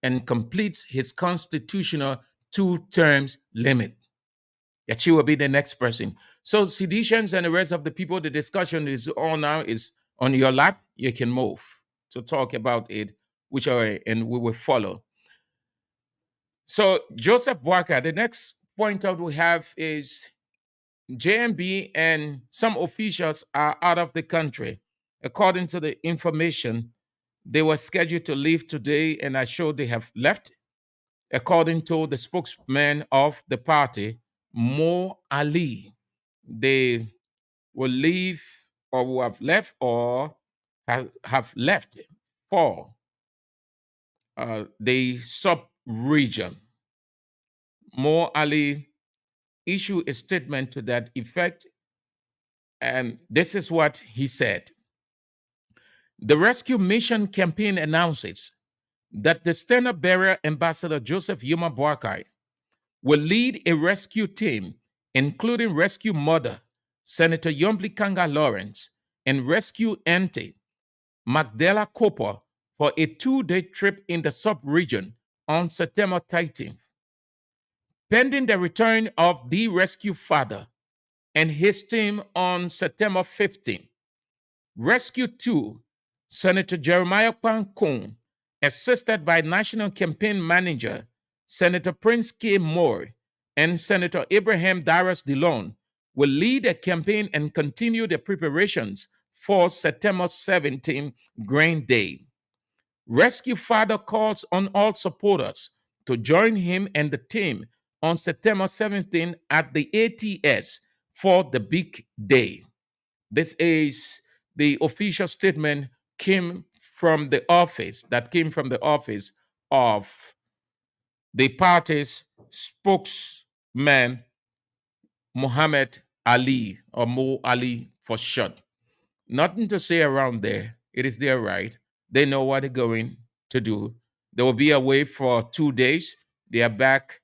and completes his constitutional 2 terms limit. That she will be the next person. So seditious and the rest of the people, the discussion is all now is on your lap. You can move to talk about it, which are and we will follow. So Joseph Walker, the next point out we have is JMB and some officials are out of the country. According to the information, they were scheduled to leave today, and I show they have left. According to the spokesman of the party, Mo Ali, they will leave or will have left or have left for the sub region. Mo Ali issued a statement to that effect, and this is what he said. The rescue mission campaign announces that the standard bearer ambassador Joseph Yuma Boakai will lead a rescue team, including rescue mother Senator Yombli Kanga Lawrence and rescue auntie Magdala Cooper for a 2-day trip in the sub-region on September 13th. Pending the return of the rescue father and his team on September 15th, Rescue 2, Senator Jeremiah Pankun, assisted by National Campaign Manager Senator Prince K. Moore and Senator Abraham Darius Dillon, will lead a campaign and continue the preparations for September 17 Grain Day. Rescue Father calls on all supporters to join him and the team on September 17 at the ATS for the big day. This is the official statement came from the office of the party's spokesman, Muhammad Ali, or Mo Ali for short. Nothing to say around there. It is their right. They know what they're going to do. They will be away for 2 days. They are back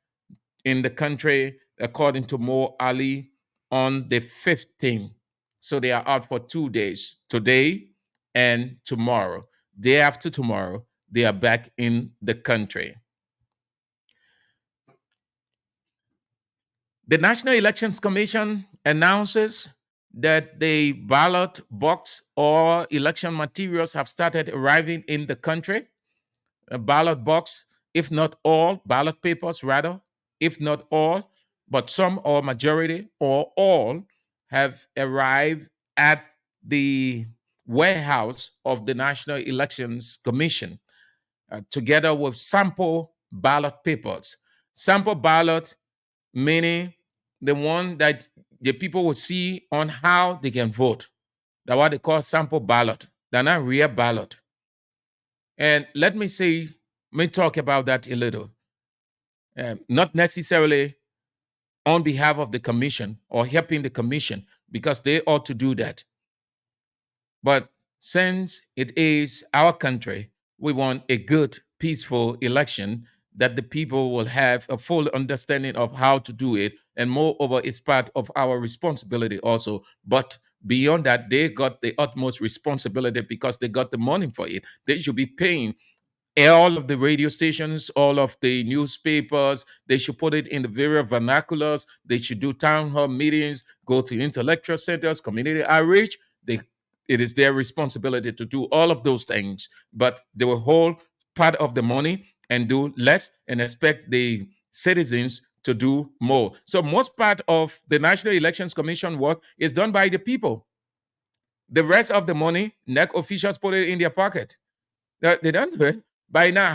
in the country, according to Mo Ali, on the 15th. So they are out for 2 days, today and tomorrow. Day after tomorrow, they are back in the country. The National Elections Commission announces that the ballot box or election materials have started arriving in the country. A ballot box, if not all, ballot papers rather, if not all, but some or majority or all have arrived at the warehouse of the National Elections Commission, together with sample ballot papers. Sample ballot meaning the one that the people will see on how they can vote. That's what they call sample ballot. They're not real ballot. And let me talk about that a little. Not necessarily on behalf of the commission or helping the commission, because they ought to do that. But since it is our country, we want a good, peaceful election that the people will have a full understanding of how to do it. And moreover, it's part of our responsibility also. But beyond that, they got the utmost responsibility because they got the money for it. They should be paying all of the radio stations, all of the newspapers. They should put it in the various vernaculars. They should do town hall meetings, go to intellectual centers, community outreach. It is their responsibility to do all of those things, but they will hold part of the money and do less and expect the citizens to do more. So most part of the National Elections Commission work is done by the people. The rest of the money, NEC officials put it in their pocket. They don't do it. By now,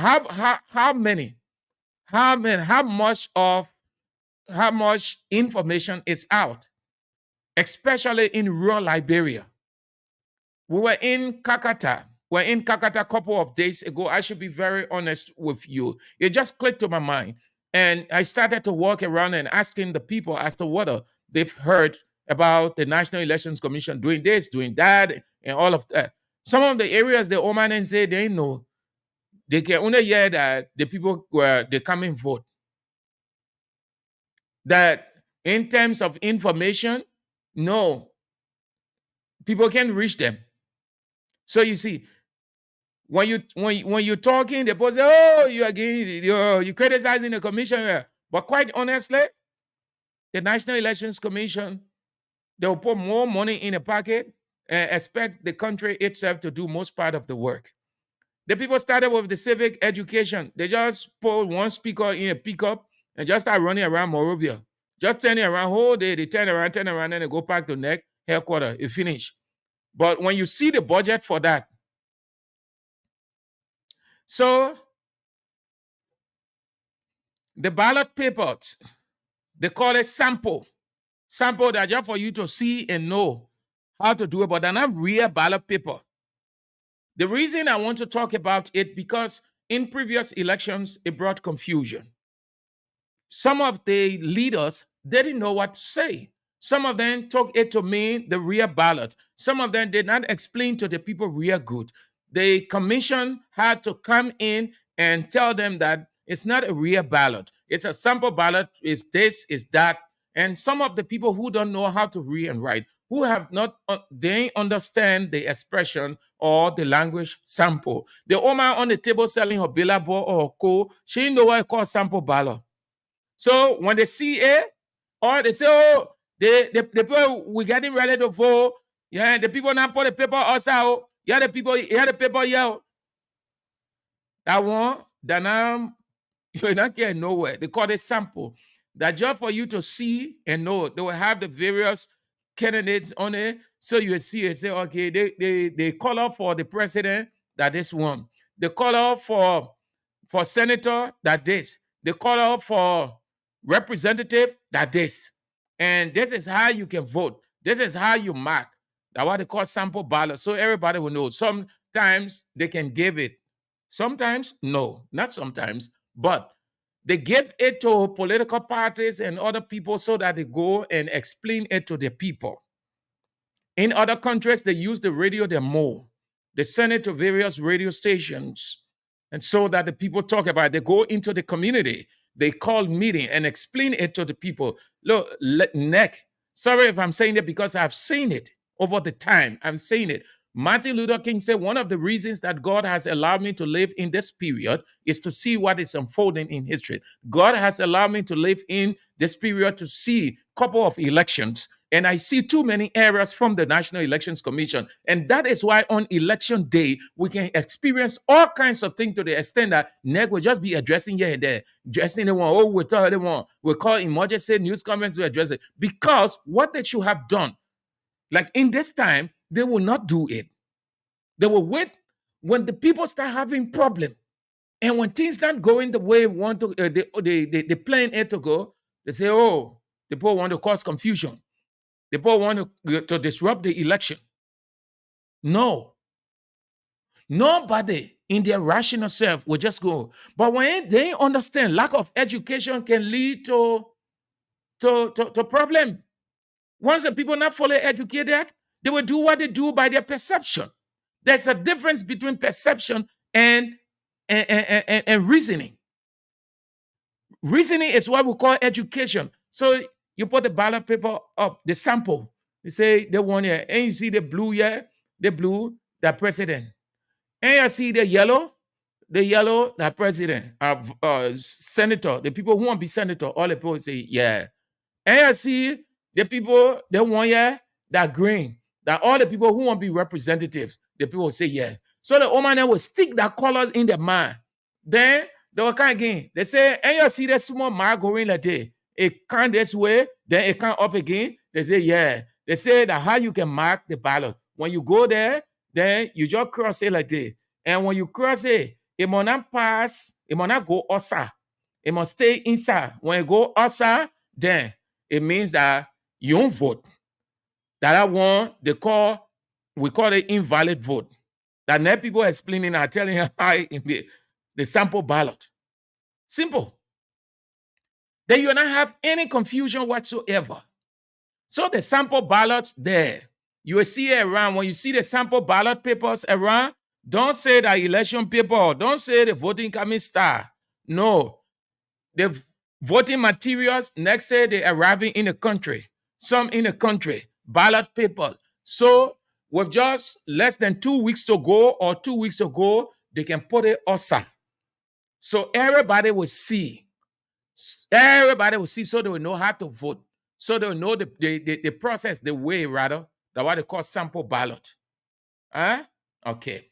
how much information is out, especially in rural Liberia. We were in Kakata. We're in Kakata a couple of days ago. I should be very honest with you. It just clicked to my mind. And I started to walk around and asking the people as to whether they've heard about the National Elections Commission doing this, doing that, and all of that. Some of the areas the Oman say they know. They can only hear that the people they come and vote. That in terms of information, no, people can't reach them. So you see, When you're talking, the people say, "Oh, you're criticizing the commission here." But quite honestly, the National Elections Commission, they will put more money in the pocket and expect the country itself to do most part of the work. The people started with the civic education. They just put one speaker in a pickup and just start running around Morovia. Just turning around whole day. They turn around, and they go back to neck headquarters. It finish. But when you see the budget for that, so the ballot papers, they call it sample. Sample that just for you to see and know how to do it, but they're not real ballot paper. The reason I want to talk about it because in previous elections, it brought confusion. Some of the leaders, they didn't know what to say. Some of them took it to mean the real ballot. Some of them did not explain to the people real good. The commission had to come in and tell them that it's not a real ballot. It's a sample ballot. It's this, it's that. And some of the people who don't know how to read and write, who have not, they understand the expression or the language sample. The woman on the table selling her billboard or co, she didn't know what it called sample ballot. So when they see it, or they say, "Oh, the people we getting ready to vote, yeah, the people now put the paper outside, yeah, the paper, yeah, that one, that now you're not getting nowhere." They call it sample. That just for you to see and know. They will have the various candidates on it, so you will see and say, okay, they call up for the president, that this one. They call up for senator, that this. They call up for representative, that this. And this is how you can vote. This is how you mark. That's what they call sample ballot. So everybody will know. Sometimes they can give it. Sometimes, no, not sometimes, but they give it to political parties and other people so that they go and explain it to the people. In other countries, they use the radio the more. They send it to various radio stations. And so that the people talk about it. They go into the community. They call meeting and explain it to the people. Look, neck. Sorry if I'm saying it because I've seen it over the time. I'm saying it. Martin Luther King said one of the reasons that God has allowed me to live in this period is to see what is unfolding in history. God has allowed me to live in this period to see a couple of elections. And I see too many errors from the National Elections Commission. And that is why on election day, we can experience all kinds of things to the extent that NEC will just be addressing here and there, addressing the one, oh, we tell the one, we call emergency news conference to address it. Because what they should have done, like in this time, they will not do it. They will wait when the people start having problem. And when things not going the way we want to, they plan it to go, they say, oh, the people want to cause confusion. The people want to disrupt the election. No. Nobody in their rational self will just go. But when they understand lack of education can lead to problem. Once the people not fully educated, they will do what they do by their perception. There's a difference between perception and reasoning. Reasoning is what we call education. So you put the ballot paper up, the sample. You say they want here, and you see the blue here, the blue, the president. And you see the yellow, the president, senator. The people who want to be senator, all the people say, yeah. And you see the people, they want here, that green, that all the people who want to be representatives, the people say, yeah. So the woman will stick that color in their mind. Then they will come again. They say, and you see that small mark going like that. It come this way, then it come up again. They say, yeah. They say that how you can mark the ballot. When you go there, then you just cross it like that. And when you cross it, it must not pass, it must not go outside. It must stay inside. When it go outside, then it means that you don't vote. That one, we call it invalid vote. That now people explaining are telling her the sample ballot. Simple. Then you will not have any confusion whatsoever. So the sample ballots there, you will see it around. When you see the sample ballot papers around, don't say the election paper, don't say the voting coming star. No. The voting materials, next day they're arriving in the country. Some in the country, ballot paper. So with just less than 2 weeks to go or 2 weeks to go, they can put it outside. So everybody will see. Everybody will see, so they will know how to vote. So they will know the process, the way, rather, that what they call sample ballot. Huh? Okay.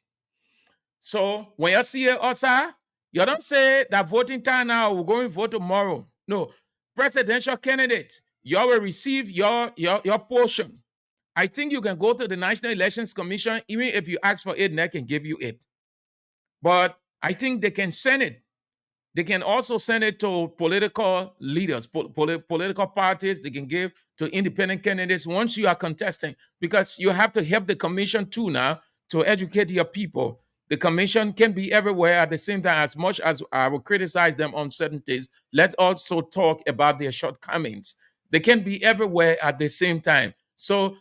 So when you see it outside, you don't say that voting time now, we're going to vote tomorrow. No. Presidential candidate, you will receive your portion. I think you can go to the National Elections Commission, even if you ask for it, they can give you it. But I think they can send it. They can also send it to political leaders, political parties. They can give to independent candidates once you are contesting, because you have to help the commission too now to educate your people. The commission can be everywhere at the same time. As much as I will criticize them on certain things, let's also talk about their shortcomings. They can be everywhere at the same time. So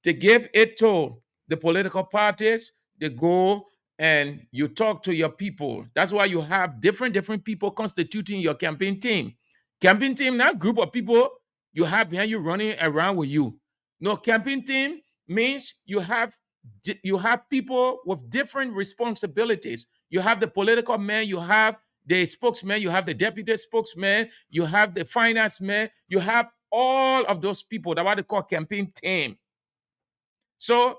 they give it to the political parties. They go and you talk to your people. That's why you have different people constituting your campaign team. Campaign team, not group of people you have behind you running around with you. No, campaign team means you have people with different responsibilities. You have the political man, you have the spokesman, you have the deputy spokesman, you have the finance man, you have all of those people. That's what they call campaign team. So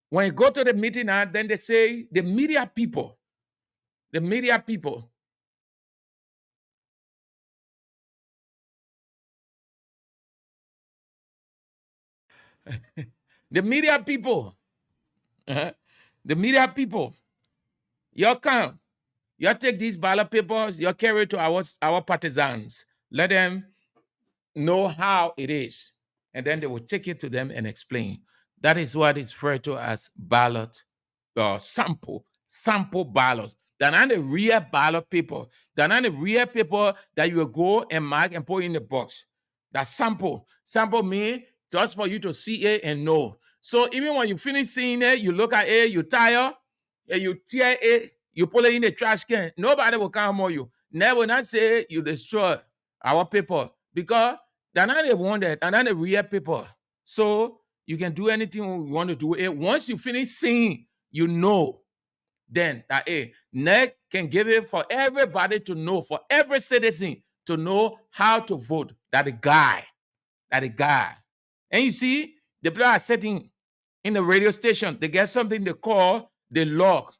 when you go to the meeting, then they say the media people, the media people. The media people, uh-huh, the media people, you come, you take these ballot papers, you carry it to our partisans, let them know how it is, and then they will take it to them and explain. That is what is referred to as ballot or sample ballots. They're not the real ballot paper. They're not the real paper that you will go and mark and put in the box. That's sample. Sample means just for you to see it and know. So even when you finish seeing it, you look at it, you tire, and you tear it, you put it in the trash can. Nobody will come on you. Never not say you destroy our paper, because they're not the one that are not the real paper. So you can do anything you want to do it. Once you finish seeing, you know, then that NEC can give it for everybody to know, for every citizen to know how to vote. That the guy. And you see, the people are sitting in the radio station, they get something they call the log.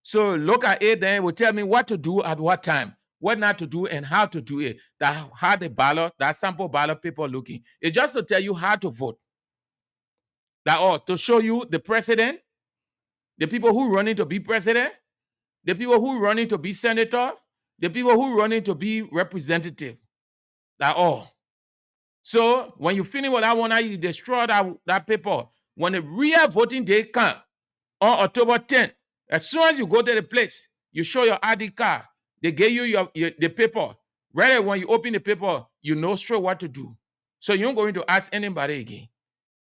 So look at it, then it will tell me what to do at what time, what not to do, and how to do it. That how the ballot, that sample ballot paper looking. It's just to tell you how to vote. That all to show you the president, the people who running to be president, the people who running to be senator, the people who running to be representative. That all. So when you finish with that one, you destroy that paper. When the real voting day comes on October 10th, as soon as you go to the place, you show your ID card. They give you the paper. Right when you open the paper, you know straight what to do. So you're not going to ask anybody again.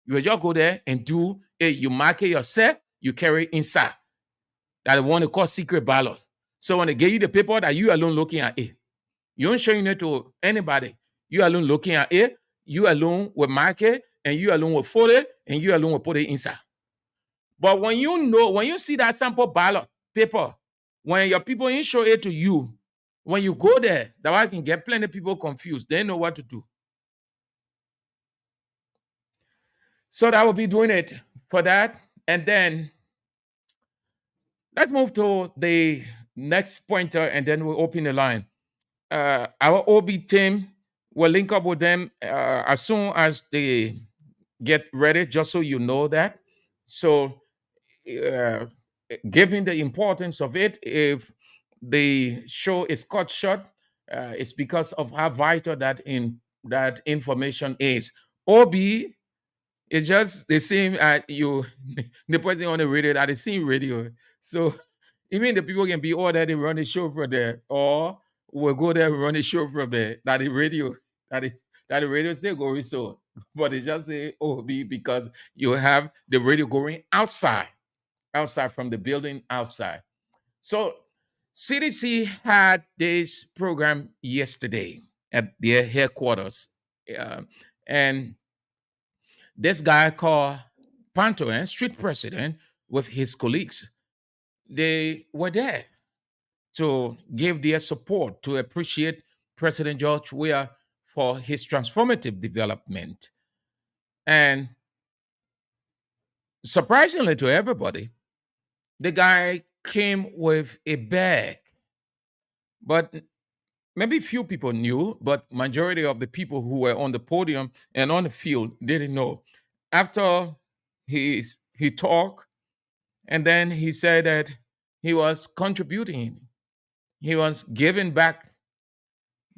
You will just go there and do it. You mark it yourself, you carry it inside. That the one they call secret ballot. So when they give you the paper, that you alone looking at it. You don't showing it to anybody. You alone looking at it. You alone will mark it, and you alone will fold it, and you alone will put it inside. But when you see that sample ballot paper, when your people ain't show it to you, when you go there, that I can get plenty of people confused. They know what to do. So that will be doing it for that. And then let's move to the next pointer, and then we'll open the line. Our OB team will link up with them as soon as they get ready, just so you know that. So, uh, given the importance of it, if the show is cut short, it's because of how vital that information is. OB is just the same as you, the person on the radio, that the same radio. So even the people can be all that they run the show from there, or we'll go there and run the show from there. That the radio, that the radio still going so, but they just say OB because you have the radio going outside from the building outside. So CDC had this program yesterday at their headquarters, uh, and this guy called Panto, street president, with his colleagues, they were there to give their support to appreciate President George Weah for his transformative development. And surprisingly to everybody, the guy came with a bag, but maybe few people knew, but majority of the people who were on the podium and on the field didn't know. After he talked, and then he said that he was contributing, he was giving back,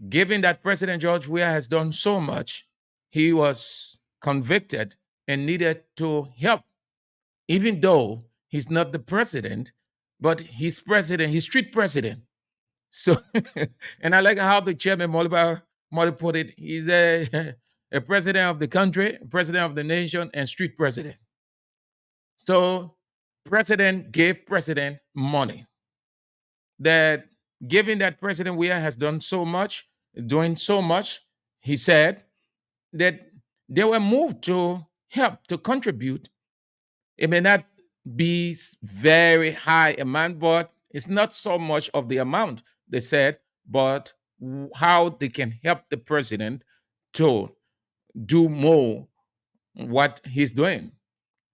given that President George Weah has done so much. He was convicted and needed to help, even though he's not the president, but he's president, he's street president. So, and I like how the chairman Moliba put it. He's a president of the country, president of the nation, and street president. So, president gave president money. That given that President Weah has done so much, doing so much, he said that they were moved to help to contribute. It may not be very high amount, but it's not so much of the amount they said, but how they can help the president to do more what he's doing.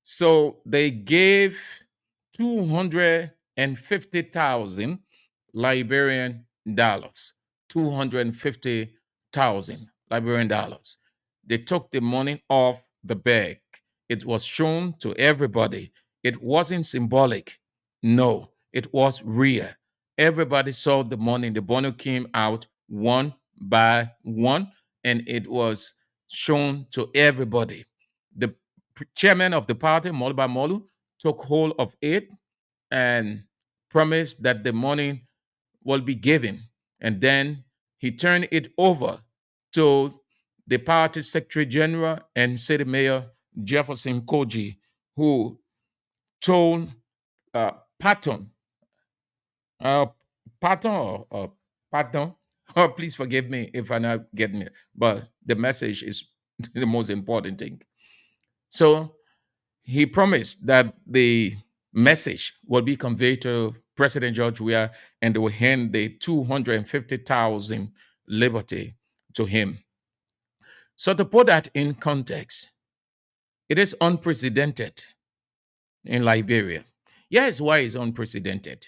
So they gave 250,000 Liberian dollars. 250,000 Liberian dollars. They took the money off the bag. It was shown to everybody. It wasn't symbolic. No, it was real. Everybody saw the money. The money came out one by one, and it was shown to everybody. The chairman of the party, Moluba Molu, took hold of it and promised that the money will be given. And then he turned it over to the party secretary general and city mayor Jefferson Koji, who told uh, Patton, uh, Patton or Patton, oh, please forgive me if I'm not getting it, but the message is the most important thing. So he promised that the message will be conveyed to President George Weah and they will hand the 250,000 liberty to him. So to put that in context, it is unprecedented in Liberia. Yes, why is unprecedented?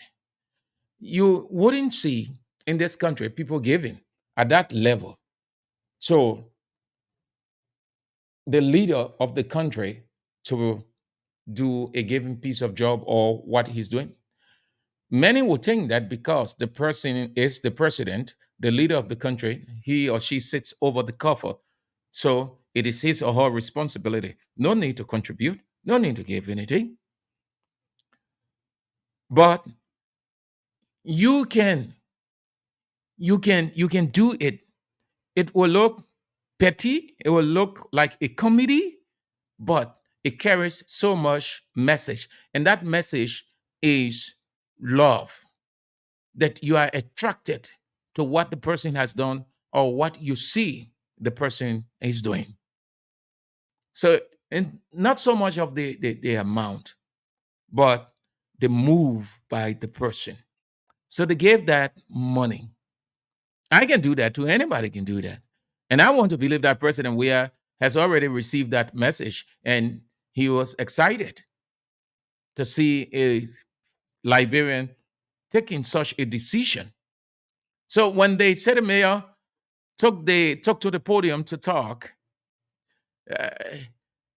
You wouldn't see in this country people giving at that level. So the leader of the country to do a given piece of job or what he's doing. Many would think that because the person is the president, the leader of the country, he or she sits over the cover. So it is his or her responsibility. No need to contribute, no need to give anything. But you can, you can do it. It will look petty, it will look like a comedy, but it carries so much message. And that message is love, that you are attracted to what the person has done or what you see the person is doing. So, and not so much of the amount, but the move by the person. So they gave that money. I can do that too. Anybody can do that. And I want to believe that President Weah has already received that message and he was excited to see a Liberian taking such a decision. So when the city mayor took to the podium to talk, uh,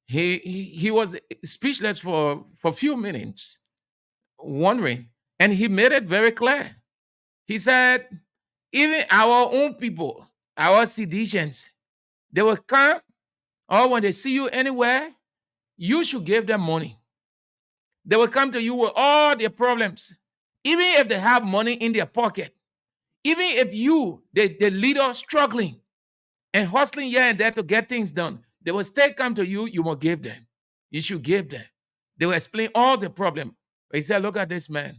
he was speechless for a few minutes, wondering, and he made it very clear. He said, even our own people, our citizens, they will come, or when they see you anywhere, you should give them money. They will come to you with all their problems, even if they have money in their pocket. Even if you, the leader, struggling and hustling here and there to get things done, they will still come to you. You must give them. You should give them. They will explain all the problem. But he said, look at this man.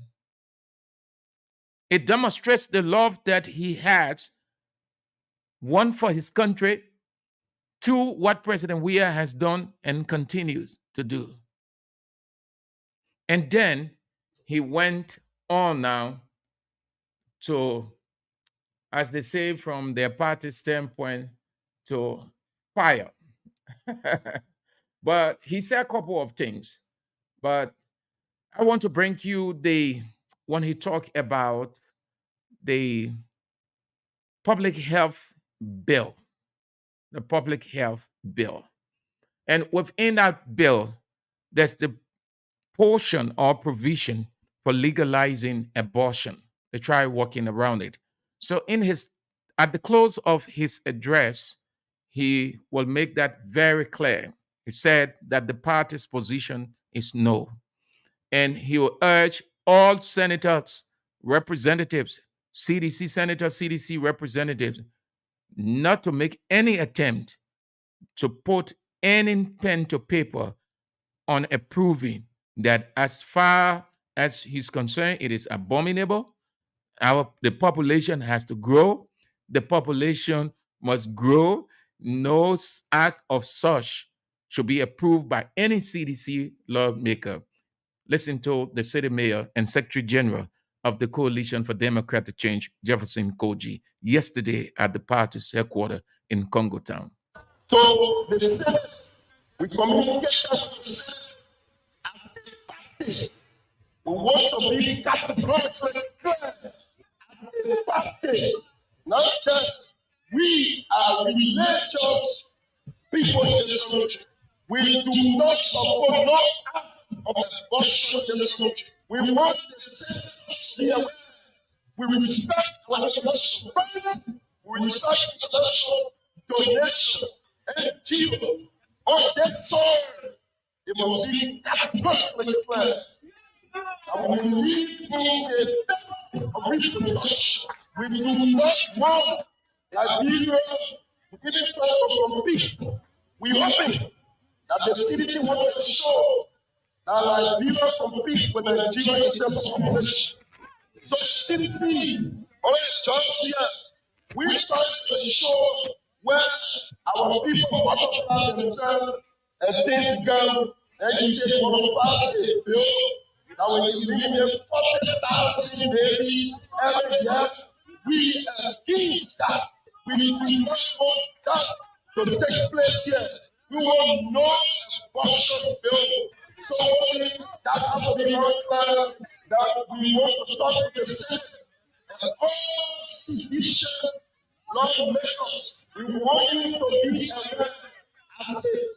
It demonstrates the love that he has, one for his country, two, what President Weah has done and continues to do. And then he went on now to, as they say from their party standpoint, to fire. But he said a couple of things. But I want to bring you the when he talked about the public health bill, the public health bill. And within that bill, there's the portion or provision for legalizing abortion. They try working around it. So at the close of his address, he will make that very clear. He said that the party's position is no. And he will urge all senators, representatives, CDC senators, CDC representatives, not to make any attempt to put any pen to paper on approving that, as far as he's concerned, it is abominable. The population has to grow. The population must grow. No act of such should be approved by any CDC lawmaker. Listen to the city mayor and secretary general of the Coalition for Democratic Change, Jefferson Koji, yesterday at the party's headquarters in Congo Town. So the state, we communicate we want to be categorically clear as a party, not just we are religious people in this country. We do not support no act of abortion in this country. We want the state to see aware. We respect our national rights. We respect international donation and achievement on that soil. It must be categorically clear. And we live in a state of reproduction. We do not want Liberia to even try to compete. We hoping that the CDC wants to show that Liberia competes with Nigeria in terms of population. So CDC, all jobs here, we try to show where our people butterfly themselves and things go. And you say, well, pass a bill that when you bring in 40,000 babies every year, we are against that. We do not want that to take place here. We want no abortion bill. So that has to be very clear that we want to talk to the Senate and all citizen lawmakers. We want you to be aware as a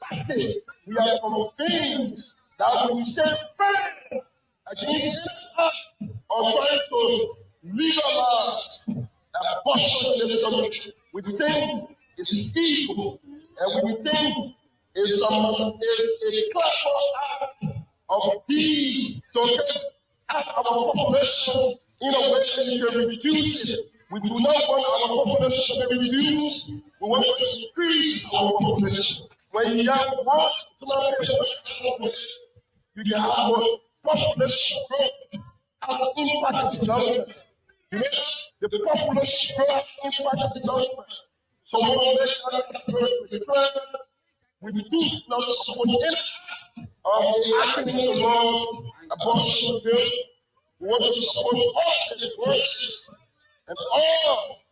party. We are convinced that we stand firm against us on trying to legalize abortion in this country. We think it's evil, and we think it's a clever act of deed to get our population in a way that we can reduce it. We do not want our population to be reduced. We want to increase our population. When you have one you can have more population growth has impact on development. You know, the population growth has impact on development. So we want to make that growth. We do not support any acting in the law abortion bill. We want to support all the voices and all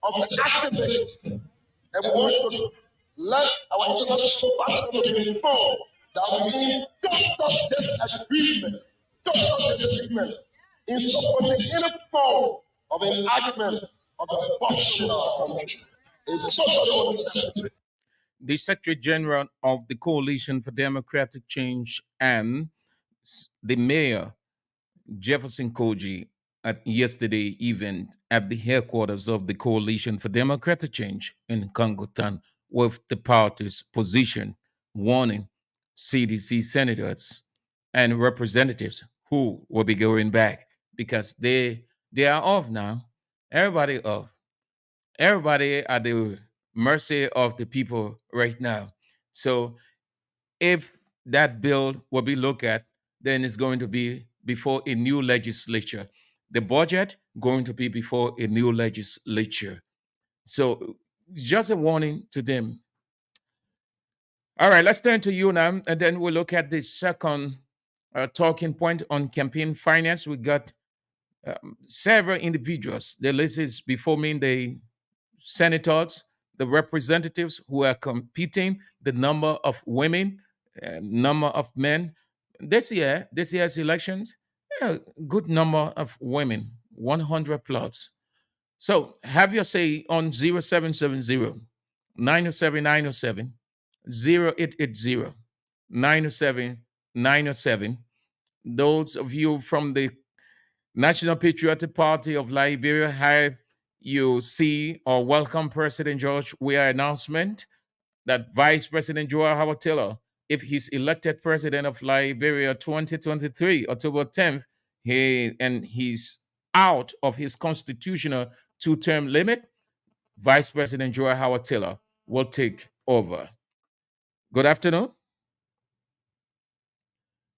of the activists. And we want to let our international partners be informed that we need total disagreement, in supporting any form of enactment of the abortion in our country. It's totally unacceptable. The Secretary General of the Coalition for Democratic Change and the Mayor, Jefferson Koji, at yesterday event at the headquarters of the Coalition for Democratic Change in Congoton with the party's position, warning CDC senators and representatives who will be going back because they are off now. Everybody off. Everybody at the mercy of the people right now. So if that bill will be looked at, then it's going to be before a new legislature. The budget going to be before a new legislature. So just a warning to them. All right, let's turn to you now, and then we'll look at the second talking point on campaign finance. We got several individuals. The list is before me. The senators, the representatives who are competing, the number of women, number of men. This year's elections, yeah, good number of women, 100 plus. So have your say on 0770 907 907 0880 907 907. Those of you from the National Patriotic Party of Liberia, have you see or welcome President George Weah announcement that Vice President Joao Howard Taylor, if he's elected president of Liberia 2023, October 10th, he's out of his constitutional two-term limit, Vice President Joao Howard Taylor will take over. Good afternoon.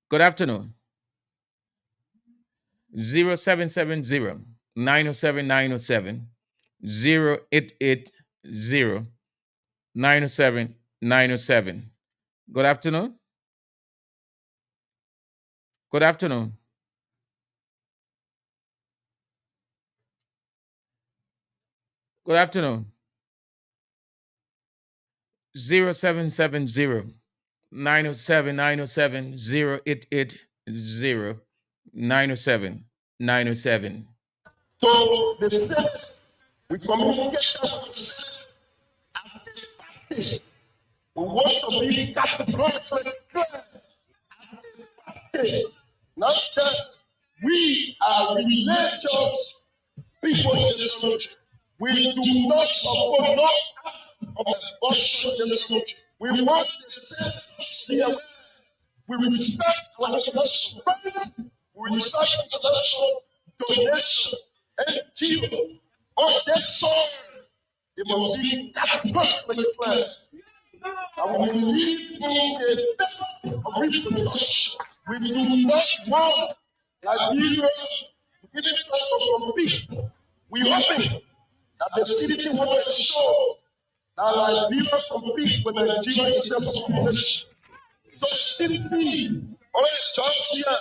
Good afternoon. 0770 907 907 0880 907 907. Good afternoon. Good afternoon. Good afternoon. 0770 907 907 0880 907 907. So the state, we communicate with the state as this party. We want to be categorically clear as a party, not just we are religious people in this country. We do not support no act of abortion in this country. We want the state to be aware. We respect our international friends. We respect international donation and deal on this soil. It must be categorically clear. And we live in a state of reproduction. We do not want Liberia to even try to compete. We hoping that the CDP will ensure that Liberia competes with Nigeria in terms of population. So CDP, just here,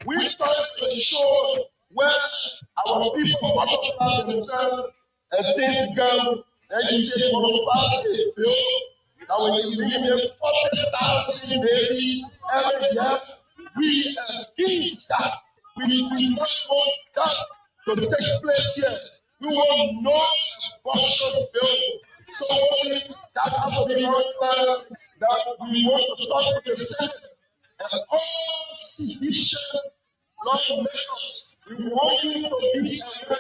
we try to ensure where our people butterfly themselves and things go. And you say, well, pass a bill that when you bring in 40,000 babies every year, we against that. We do not want that to take place here. We want no abortion bill. So that has to be very clear that we want to talk to the Senate and all sedition lawmakers. We want you to be aware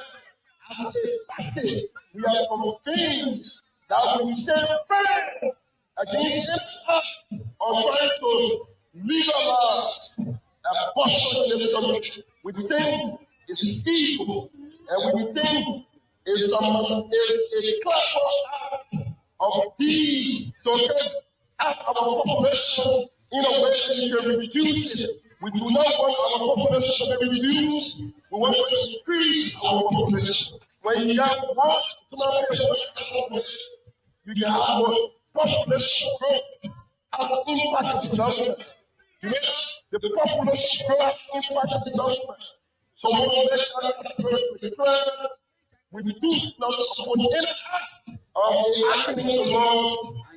as a party. We are convinced that we stand firm against any act of trying to legalize abortion in this country. We think it's evil, and we think it's a clever act of the to have our population in a way that we can reduce it. We do not want our population to be reduced. We want to increase our population. When you have one population, you can have more population growth has impact on development. You know, the population growth has impact on development. So we want to make that clear. We do not support any act of acting in the law,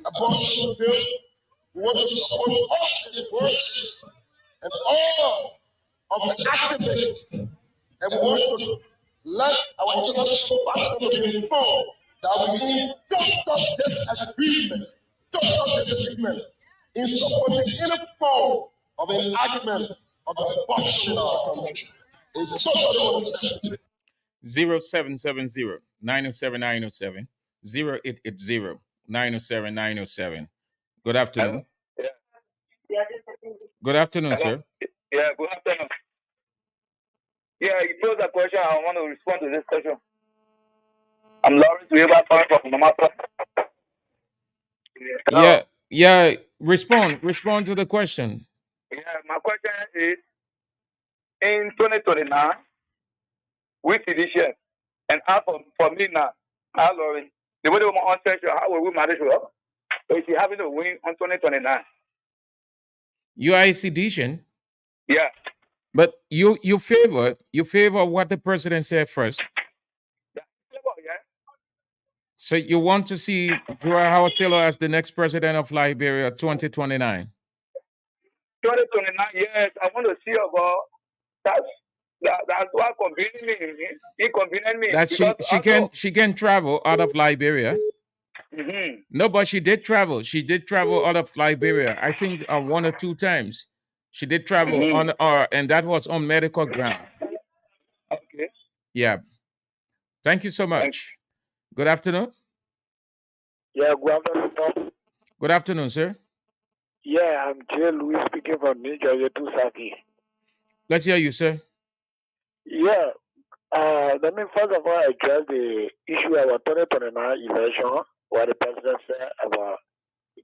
abortion bill. We want to support all the voices and all of the activists. And we want to let our international partners be informed that we need total disagreement in supporting any form of enactment of the abortion in our country. It's totally unacceptable. 0770 907 907 0880 907 907. Good afternoon. Yeah. Good afternoon, Hello? sir. Yeah, good afternoon. Yeah, you posed a question. I want to respond to this question. I'm Lawrence Weaver from Namapa. Yeah. Respond to the question. Yeah, my question is, in 2029, with edition, and how for me now, how Lawrence, the way we want to how will we manage it? If you having to win on 2029. You are a sedition. Yeah. But you favor what the president said first. Yeah. So you want to see Joe Howard Taylor as the next president of Liberia 2029. 2029, yes, I want to see about that's what inconvenient me That because also, she can travel out of Liberia. mm-hmm. No, but she did travel. She did travel out of Liberia. I think one or two times. She did travel on and that was on medical ground. Okay. Yeah. Thank you so much. Good afternoon. Yeah, good afternoon. Good afternoon, sir. Yeah, I'm Jay Louis speaking from New Jersey to Saki. Let's hear you, sir. Yeah, let me first of all address the issue about 2029 election, what the president said about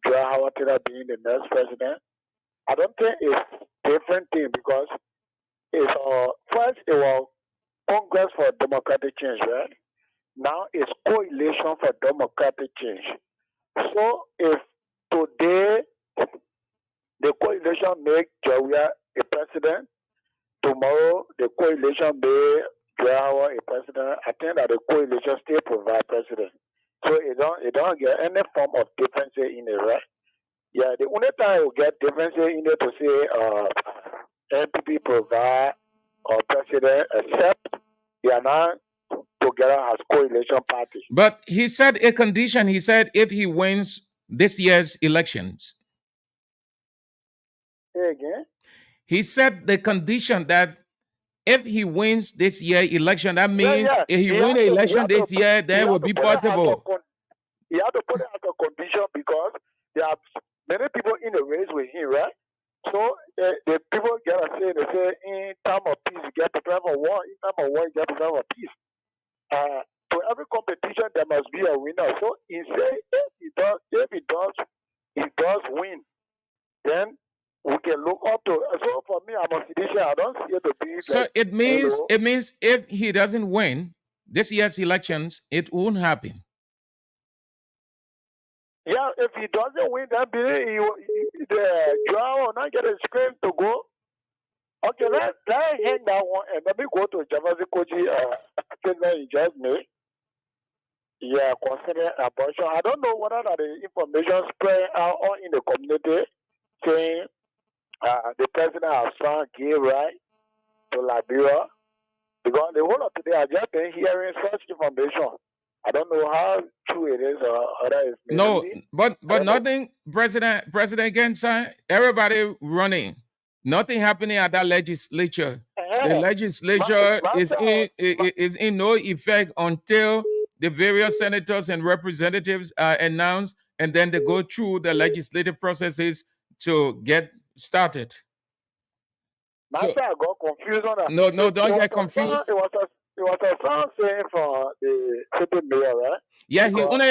Joe Howard Taylor being the next president. I don't think it's different thing because it's first it was Congress for Democratic Change, right? Now it's coalition for democratic change. So if today the coalition make Joria a president, tomorrow the coalition make Joria a president, I think that the coalition still provide president. So it don't get any form of difference in it, right? Yeah, the only time you get difference in it to say NPP provide or president except they are not together as coalition party. But he said a condition. He said if he wins this year's elections. Say again? He said the condition that if he wins this year election, that means if he win the election this year, then it will be possible. He had to put it as a condition because there are many people in the race with him, right? So the people get a say, they say in time of peace you get prepared for war, in time of war you get prepared for peace. To every competition there must be a winner. So he say if he does win, then we can look up to. So for me, I'm a citizen. I don't see it to be. So like, it means if he doesn't win this year's elections, it won't happen. Yeah, if he doesn't win, then the Joao will not get a screen to go. Okay, let's hang that one and let me go to Javazi Koji statement he just made. Yeah, concerning abortion. I don't know whether that the information spread out or in the community saying the president has found gay right to Liberia. Because the whole of today I just been hearing such information. I don't know how true it is or whether it's no, but nothing. President again, sir. Everybody running. Nothing happening at that legislature. The legislature is in no effect until the various senators and representatives are announced, and then they go through the legislative processes to get started. So, I got confused on that. No, don't get confused. It was a song saying from the city mayor, right? Yeah,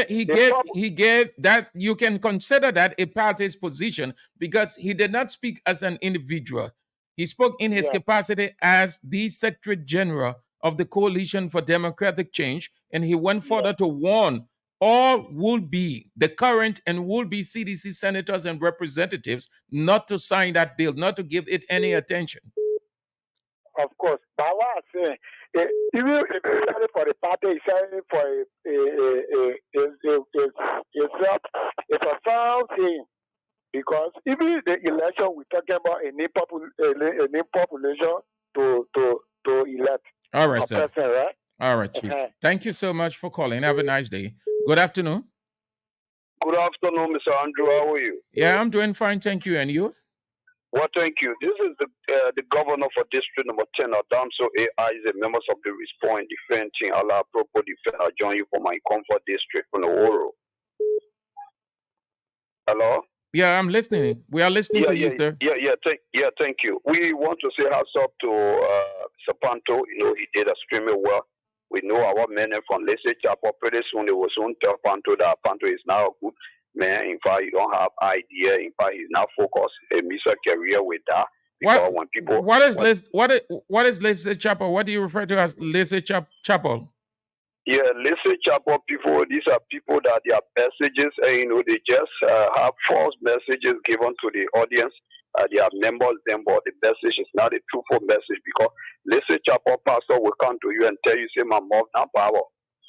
he gave that. You can consider that a party's position because he did not speak as an individual. He spoke in his capacity as the Secretary General of the Coalition for Democratic Change, and he went further to warn all would be the current and would be CDC senators and representatives not to sign that bill, not to give it any attention. Of course, but what I'm saying, even if it's selling for the party, it's selling for it's a sound thing. Because even the election, we're talking about a new population to elect. All right, sir. Person, right? All right, Chief. Thank you so much for calling. Have a nice day. Good afternoon. Good afternoon, Mr. Andrew. How are you? Yeah, I'm doing fine. Thank you. And you? Well, thank you. This is the governor for district number 10, Adamso AI, is a members of the Respond Defense Team. Allah Propo Defense. I join you for my comfort district from the Oro. Hello? Yeah, I'm listening. We are listening to you, sir. Thank you. We want to say hats up to Sapanto. You know, he did extremely well. We know our men from Lese Chapel pretty soon. They will soon tell Panto that Panto is now a good man. In fact, you don't have idea. In fact, he's now focused a music career with that. Because when people what is Lese Chapel? What do you refer to as Lese Chapel? Yeah, Lese Chapel people, these are people that their messages, you know, they just have false messages given to the audience. their members then, but the message is not a truthful message because listen, chapel pastor will come to you and tell you, say, my mom, not power.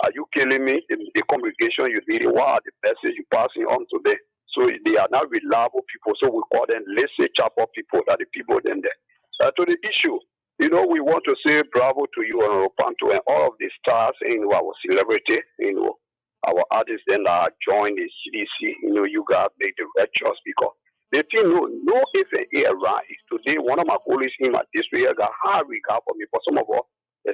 Are you killing me? The congregation you leading, what are the message you passing on today? So they are not reliable people. So we call them listen, chapel people, that the people then there. To the issue, we want to say bravo to you and Panto and all of the stars, our celebrity, our artists then that joined the CDC. You guys make the right choice because the thing, no if and here right today. One of my colleagues in my district got high regard for me. For some of us,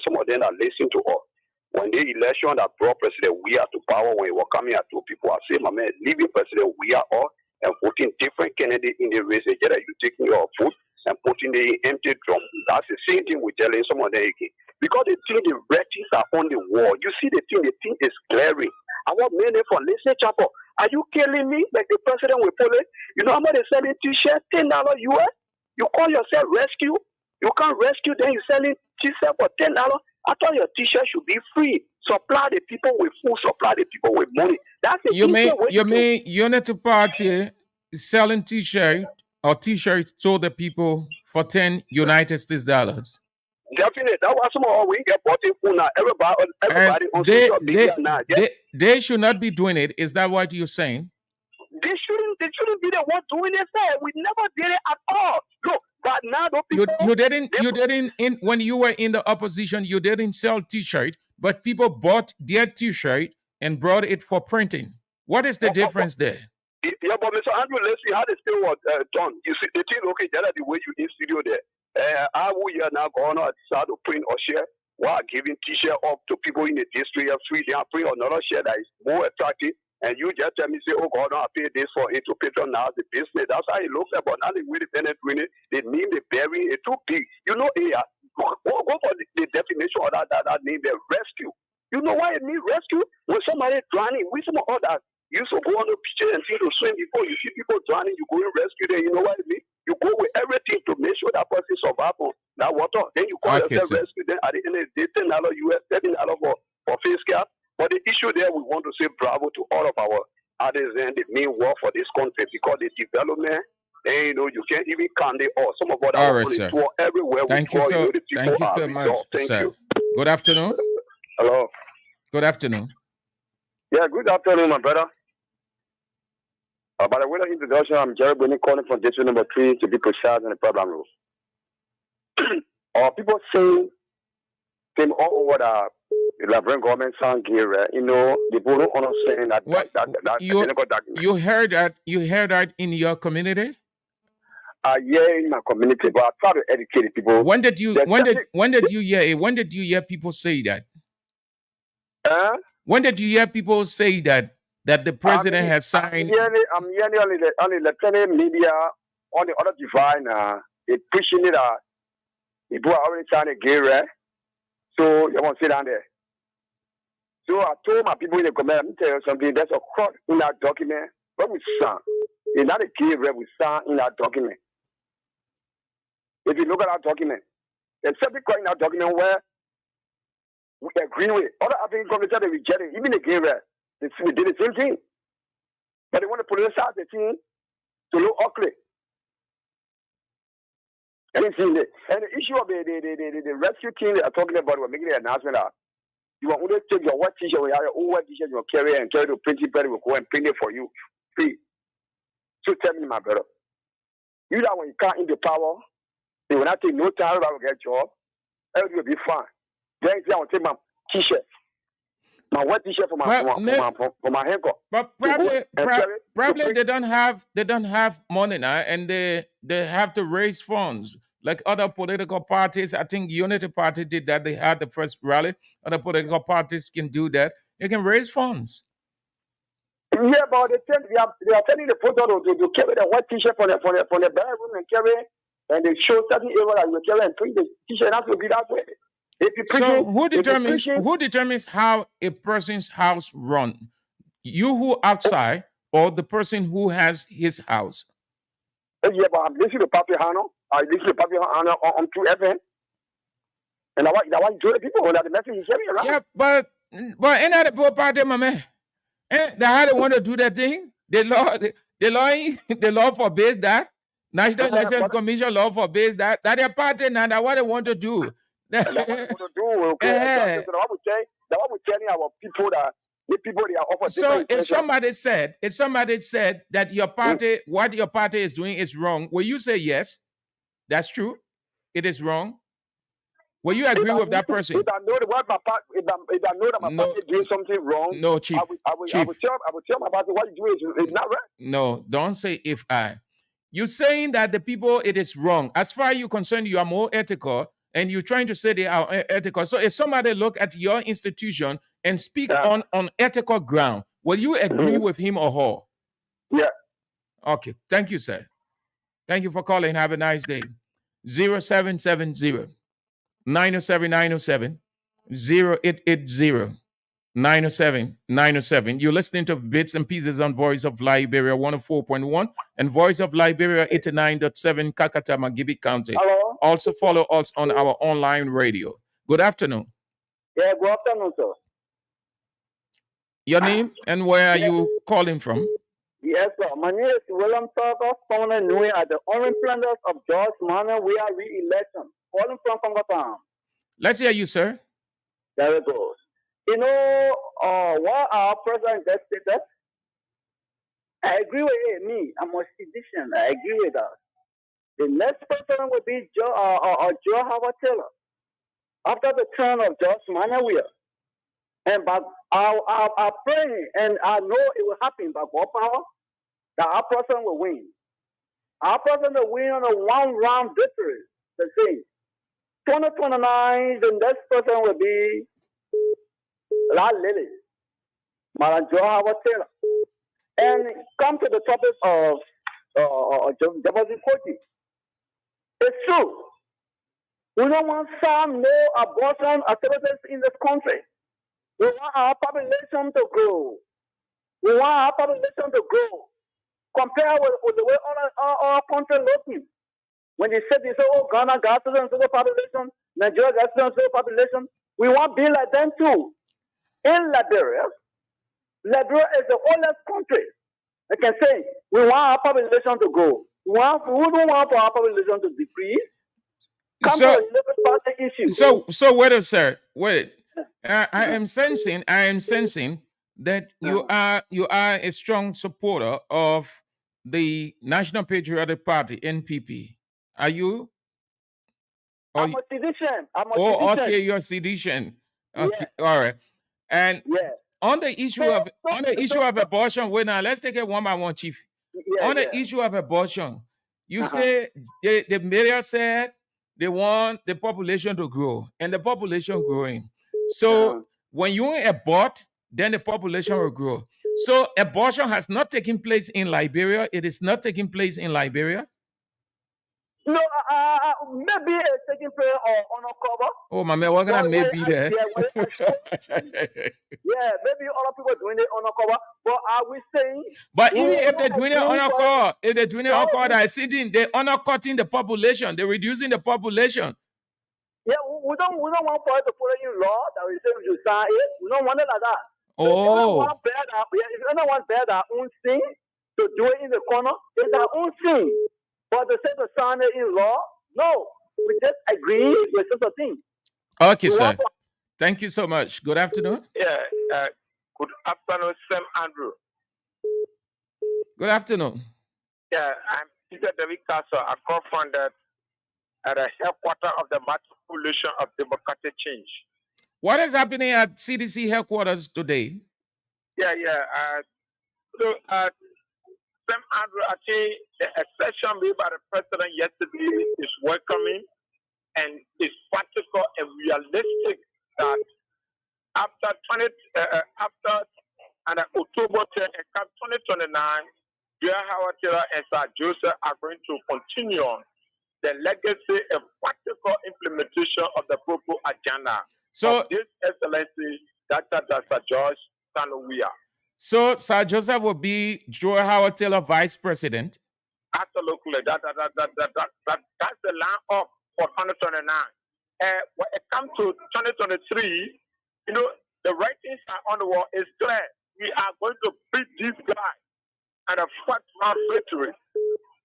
some of them that listen to us. When the election that brought President Weah to power, when he was coming at two people, I say, my man, leaving President Weah all and putting different candidates in the race, that you taking your food and putting the empty drum. That's the same thing we're telling some of them again. Because they think the red things are on the wall. You see the thing is glaring. I want men for listen, chapel. Are you killing me? Like the president will pull it. You know how much they selling t-shirt? $10 US? You call yourself rescue? You can't rescue, then you're selling t-shirt for $10. I thought your t-shirt should be free. Supply the people with food, supply the people with money. That's the you mean Unity Party selling t-shirt or t-shirts to the people for $10 United States dollars? Definitely. That was some of we get bought in food now. Everybody on social media now. They should not be doing it. Is that what you're saying? They shouldn't be the one doing it. We never did it at all. Look, but now those people you didn't when you were in the opposition, you didn't sell t-shirt, but people bought their t-shirt and brought it for printing. What is the difference there? Yeah, but Mr. Andrew, let's see how the still was done. You see the thing, okay, that's the way you in studio there. I will here now go on and decide to print or share while giving t-shirt up to people in the district of free. They are print another share that is more attractive. And you just tell me, say, oh God, I pay this for it to patronize the business. That's how it looks like. But now they really doing it. They name the burying it too big. You know, go for the definition of that name, the rescue. You know why it means rescue? When somebody drowning, we some others used to go on the picture and see to swim before you see people drowning, you go and rescue them. You know what it means? You go with everything to make sure that person survives on that water. Then you call yourself rescue. Then at the end of the day, $10 US, $7 for face cap. But the issue there, we want to say bravo to all of our artists and the main work for this country because the development, and you can't even count it all. Some of us are on the tour everywhere. Thank you so much, sir. Good afternoon. Hello. Good afternoon. Yeah, good afternoon, my brother. By the way of introduction, I'm Jerry Bonnie calling from district number 3 to be precise in the problem room. People say came all over the Liberian government sound gear, the people don't understand that you heard that in your community? Yeah, in my community, but I try to educate the people. When did you hear people say that? When did you hear people say that the president has signed? I'm hearing on the electronic media on the other divine, they pushing it. People are already trying to gear, so you won't sit down there. So I told my people in the community, let me tell you something, there's a quote in that document where we sign. It's not a key where we sign in that document. If you look at that document, there's something in that document where we agree with. Other African countries they reject it. Even the gay rep, they did the same thing. But they want to politicize the thing to look ugly. And the issue of the rescue team they are talking about, we're making an announcement that you want to take your white t-shirt, your old white t-shirt, you carry and carry to printing press, will go and print it for you free. So tell me, my brother, you that when you come into power, they will not take no time about to get a job. Everything will be fine. Then I will take my t-shirt, my white t-shirt for my haircut. But probably they don't have money now, and they have to raise funds. Like other political parties, I think Unity Party did that. They had the first rally. Other political parties can do that. They can raise funds. Yeah, but they are telling the photo to carry the white t-shirt from the bedroom and carry, and they show certain area that you carry and print the t-shirt. Has to be that way. So who determines how a person's house run? You who outside or the person who has his house? Yeah, but I'm listening to Papi Hano. I listen to Papi Hano on 2FM. And I want to the people that the message is sharing around. Yeah, but ain't that the poor party, my man? Ain't that how they want to do that thing? The law forbids that. National Elections Commission law forbids that. That their party now. That what they want to do. That's what we want to do. Okay. That's what we say. That's what we're telling our people that the people they are offered. So if somebody said that your party, what your party is doing is wrong, will you say yes? That's true. It is wrong. Will you agree with that person? If I know what my party, if I know that my party is doing something wrong, no, Chief. I will tell my party what you do is not right. No, don't say if I. You're saying that the people, it is wrong. As far as you're concerned, you are more ethical, and you're trying to say they are ethical. So if somebody look at your institution and speak on ethical ground, will you agree with him or her? Yeah. Okay. Thank you, sir. Thank you for calling. Have a nice day. 0770 907 907 0880 907 907. You're listening to Bits and Pieces on Voice of Liberia 104.1 and Voice of Liberia 89.7 Kakata, Magibi County. Hello. Also follow us on our online radio. Good afternoon. Yeah, good afternoon, sir. Your name and where are you calling from? Yes, sir. My name is William Tucker, found in New at the Orange Planters of George Manor. We are re-election. Calling from Congo. Let's hear you, sir. There it goes. You know, what our president just stated, I agree with it. Me, I'm a physician. I agree with that. The next president will be Joe Howard Taylor. After the turn of George Manawia. And but I pray and I know it will happen by God power that our president will win. Our president will win on a one-round victory. The thing. 2029, the next president will be La Lily, Madam Joe Howard Taylor. And come to the topic of diversity. It's true. We don't want some no abortion activities in this country. We want our population to grow. We want our population to grow. Compare with the way our country looking. When they say, oh, Ghana got so population, Nigeria got so population, we want to be like them too. In Liberia is the oldest country. I can say we want our population to grow. We don't want our population to decrease. Come to the Labour Party issue. So wait, sir. Wait. I am sensing that you are a strong supporter of the National Patriotic Party (NPP). Are you? I'm a sedition. Okay, you're a sedition. Okay, yeah. All right. And on the issue of abortion, wait now, let's take it one by one, Chief. On the issue of abortion, you say the media said they want the population to grow, and the population growing. So when you abort, then the population will grow. So abortion has not taken place in Liberia. It is not taking place in Liberia. No, maybe it's taking place on a cover. Oh, my man, what can I maybe there? Yeah, maybe other people doing it on a cover. But are we saying? But even if they're doing it on a cover, they're sitting, they're undercutting the population. They're reducing the population. Yeah, we don't want for it to follow in law that we say we should sign it. We don't want it like that. Oh. If anyone bear their own thing to do it in the corner, it's their own thing. But to say to sign it in law, no. We just agree with such a thing. Okay, sir. Thank you so much. Good afternoon. Yeah. Good afternoon, Sam Andrew. Good afternoon. Yeah, I'm Peter David Castle. I co-founded at the headquarters of the Matriculation of Democratic Change. What is happening at CDC headquarters today? Yeah. Sam Andrew, I think the exception made by the president yesterday is welcoming and is practical and realistic that after October 10 and 2029, Joe Howard Taylor and Sir Joseph are going to continue on the legacy and practical implementation of the Popo agenda. So, His Excellency, Dr. George Manawia. So, Sir Joseph will be Joe Howard Taylor Vice President? Absolutely. That's the line up for 2029. When it comes to 2023, the writings are on the wall. It's clear. We are going to beat these guys and a fat round victory.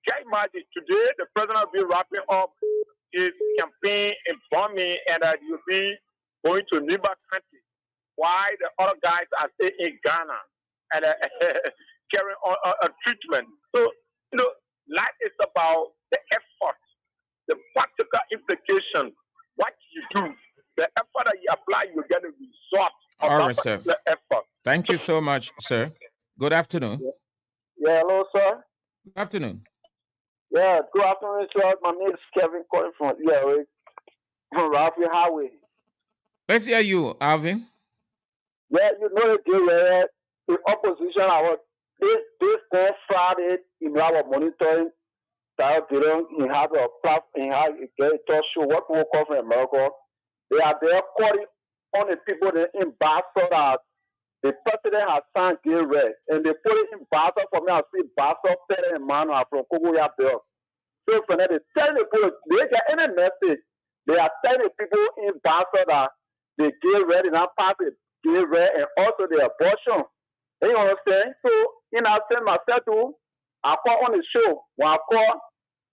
Can you imagine today the president will be wrapping up his campaign in Bombay and that you'll be going to neighbor country. Why the other guys are still in Ghana and carrying on a treatment. So, life is about the effort, the practical implication. What you do, the effort that you apply, you get a result of All that right, sir. particular effort. Thank you so much, sir. Good afternoon. Yeah, hello, sir. Good afternoon. Yeah, good afternoon, sir. My name is Kevin calling from Ralphie Highway. Let's hear you, Alvin. Yeah, the opposition, this on Friday, I was monitoring that they don't have a platform, a talk show, what people come from America. They are there calling on the people in ambassador that the president has signed gay red, and they put it in ambassador for me. I see ambassador Peter and Manu from Kogoya Bill. So for them, they tell the people, they get any message, they are telling the people in ambassador that the gay red is not part of gay red and also the abortion. You know what I'm saying? So, I send myself to, I call on the show. When I call,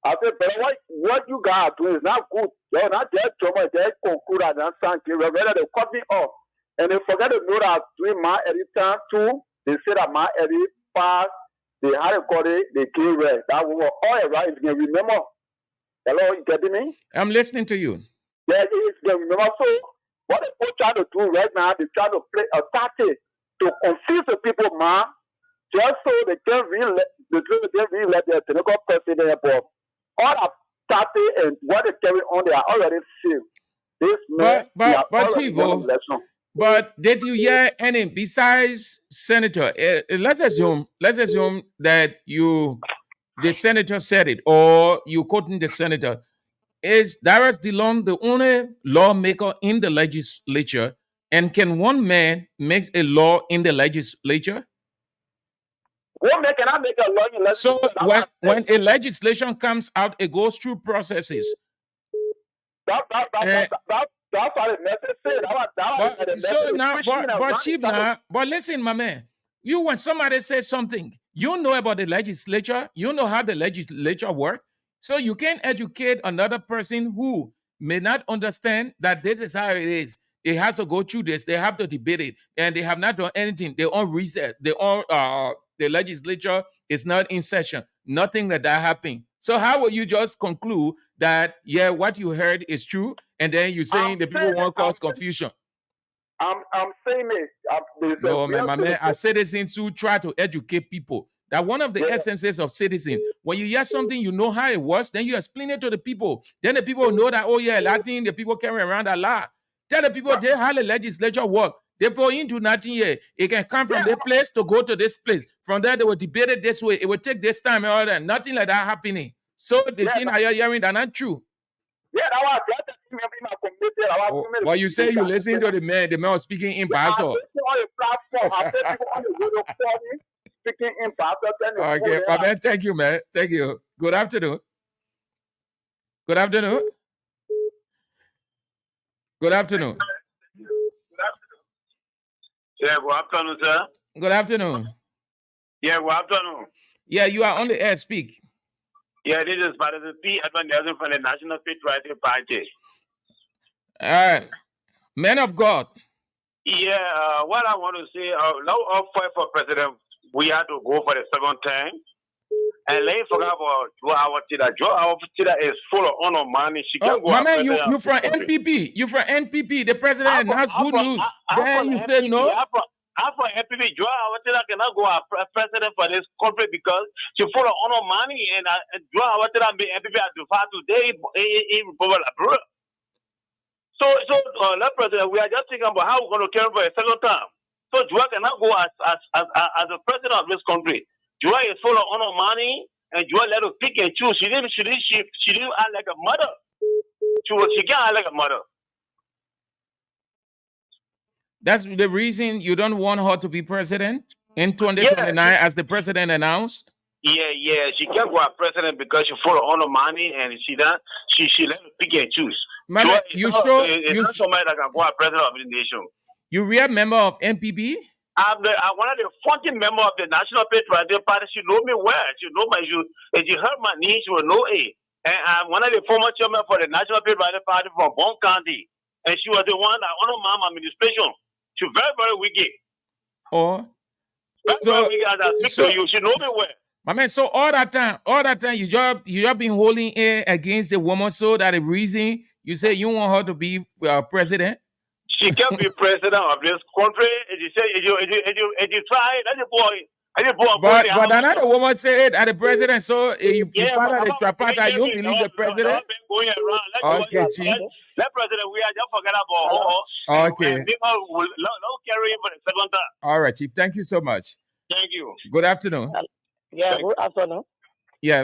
I said, but what you guys are doing is not good. They're not just drama, they conclude that they're saying gay red, rather they cut me off. And they forget to know that during my edit time too, they say that my edit passed, they had to call it the gay red. That was all right, if you can remember. Hello, you getting me? I'm listening to you. Yeah, if you can remember. So, what they try to do right now, they try to play a tactic to confuse the people, man, just so they can really let their Senegal president, but all that tactic and what they carry on, they are already sealed. This man, but Chivo, but did you hear any besides Senator? Let's assume that the senator said it, or you quoting the senator. Is Darius DeLong the only lawmaker in the legislature? And can one man make a law in the legislature? One man cannot make a law in the legislature. So when a legislation comes out, it goes through processes. That's what the message said. But listen, my man, when somebody says something, you know about the legislature, you know how the legislature works. So you can't educate another person who may not understand that this is how it is. It has to go through this. They have to debate it, and they have not done anything. They all reset. The legislature is not in session. Nothing like that happened. So how will you just conclude that what you heard is true, and then you're saying the people won't cause confusion? I'm saying it. No, man, as citizens who try to educate people. That one of the essences of citizen. When you hear something, you know how it works, then you explain it to the people. Then the people know that, Latin, the people carry around a lot. Tell the people how the legislature work. They put into nothing here. It can come from this place to go to this place. From there, they will debate it this way. It will take this time and all that. Nothing like that happening. So the thing I are hearing that not true. Yeah, that was well, you say you listen to the man was speaking in Basel. On the platform, I said people on the radio calling, speaking in Basel. Okay, my man, thank you, man. Thank you. Good afternoon. Good afternoon. Good afternoon. Yeah, good afternoon, sir. Good afternoon. Yeah, good afternoon. Yeah, you are on the air. Speak. Yeah, this is part of the P advertising from the National Patriotic Party. Man of God. Yeah, what I want to say, now up for President, we had to go for the second time. And let's forget about Joe Awatida. Joe Awatida is full of honor money. She can go. My man, you from NPP. You from NPP. The president has good news. Then you say no. I'm from NPP. Joe Awatida cannot go as president for this country because she full of honor money. And Joe Awatida be NPP at the far today. So, the president, we are just thinking about how we're going to carry for a second time. So Joe cannot go as the president of this country. Joa is full of honor money, and Joa let her pick and choose. She didn't act like a mother. She can't act like a mother. That's the reason you don't want her to be president in 2029, as the president announced. Yeah. She can't go as president because she's full of honor money, and she let her pick and choose. Man, not somebody that can go as president of the nation. You real member of NPP? I'm one of the founding members of the National Patriotic Party. She know me well. She know my you. If you heard my name, she will know it. And I'm one of the former chairman for the National Patriotic Party from Bon County. And she was the one that honored my administration. She's very, very wicked. Oh, very wicked as I speak to you. She know me well. My man, so all that time, you just been holding it against the woman, so that the reason you say you want her to be president. She can be president of this country. And you say, you try, that's the boy. But another woman said at the president, so you part of the Trapata, you believe the president? Okay, Chief. That president, we are just forget about. Okay. People will not carry him for the second time. All right, Chief. Thank you so much. Thank you. Good afternoon. Yeah, good afternoon. Yeah.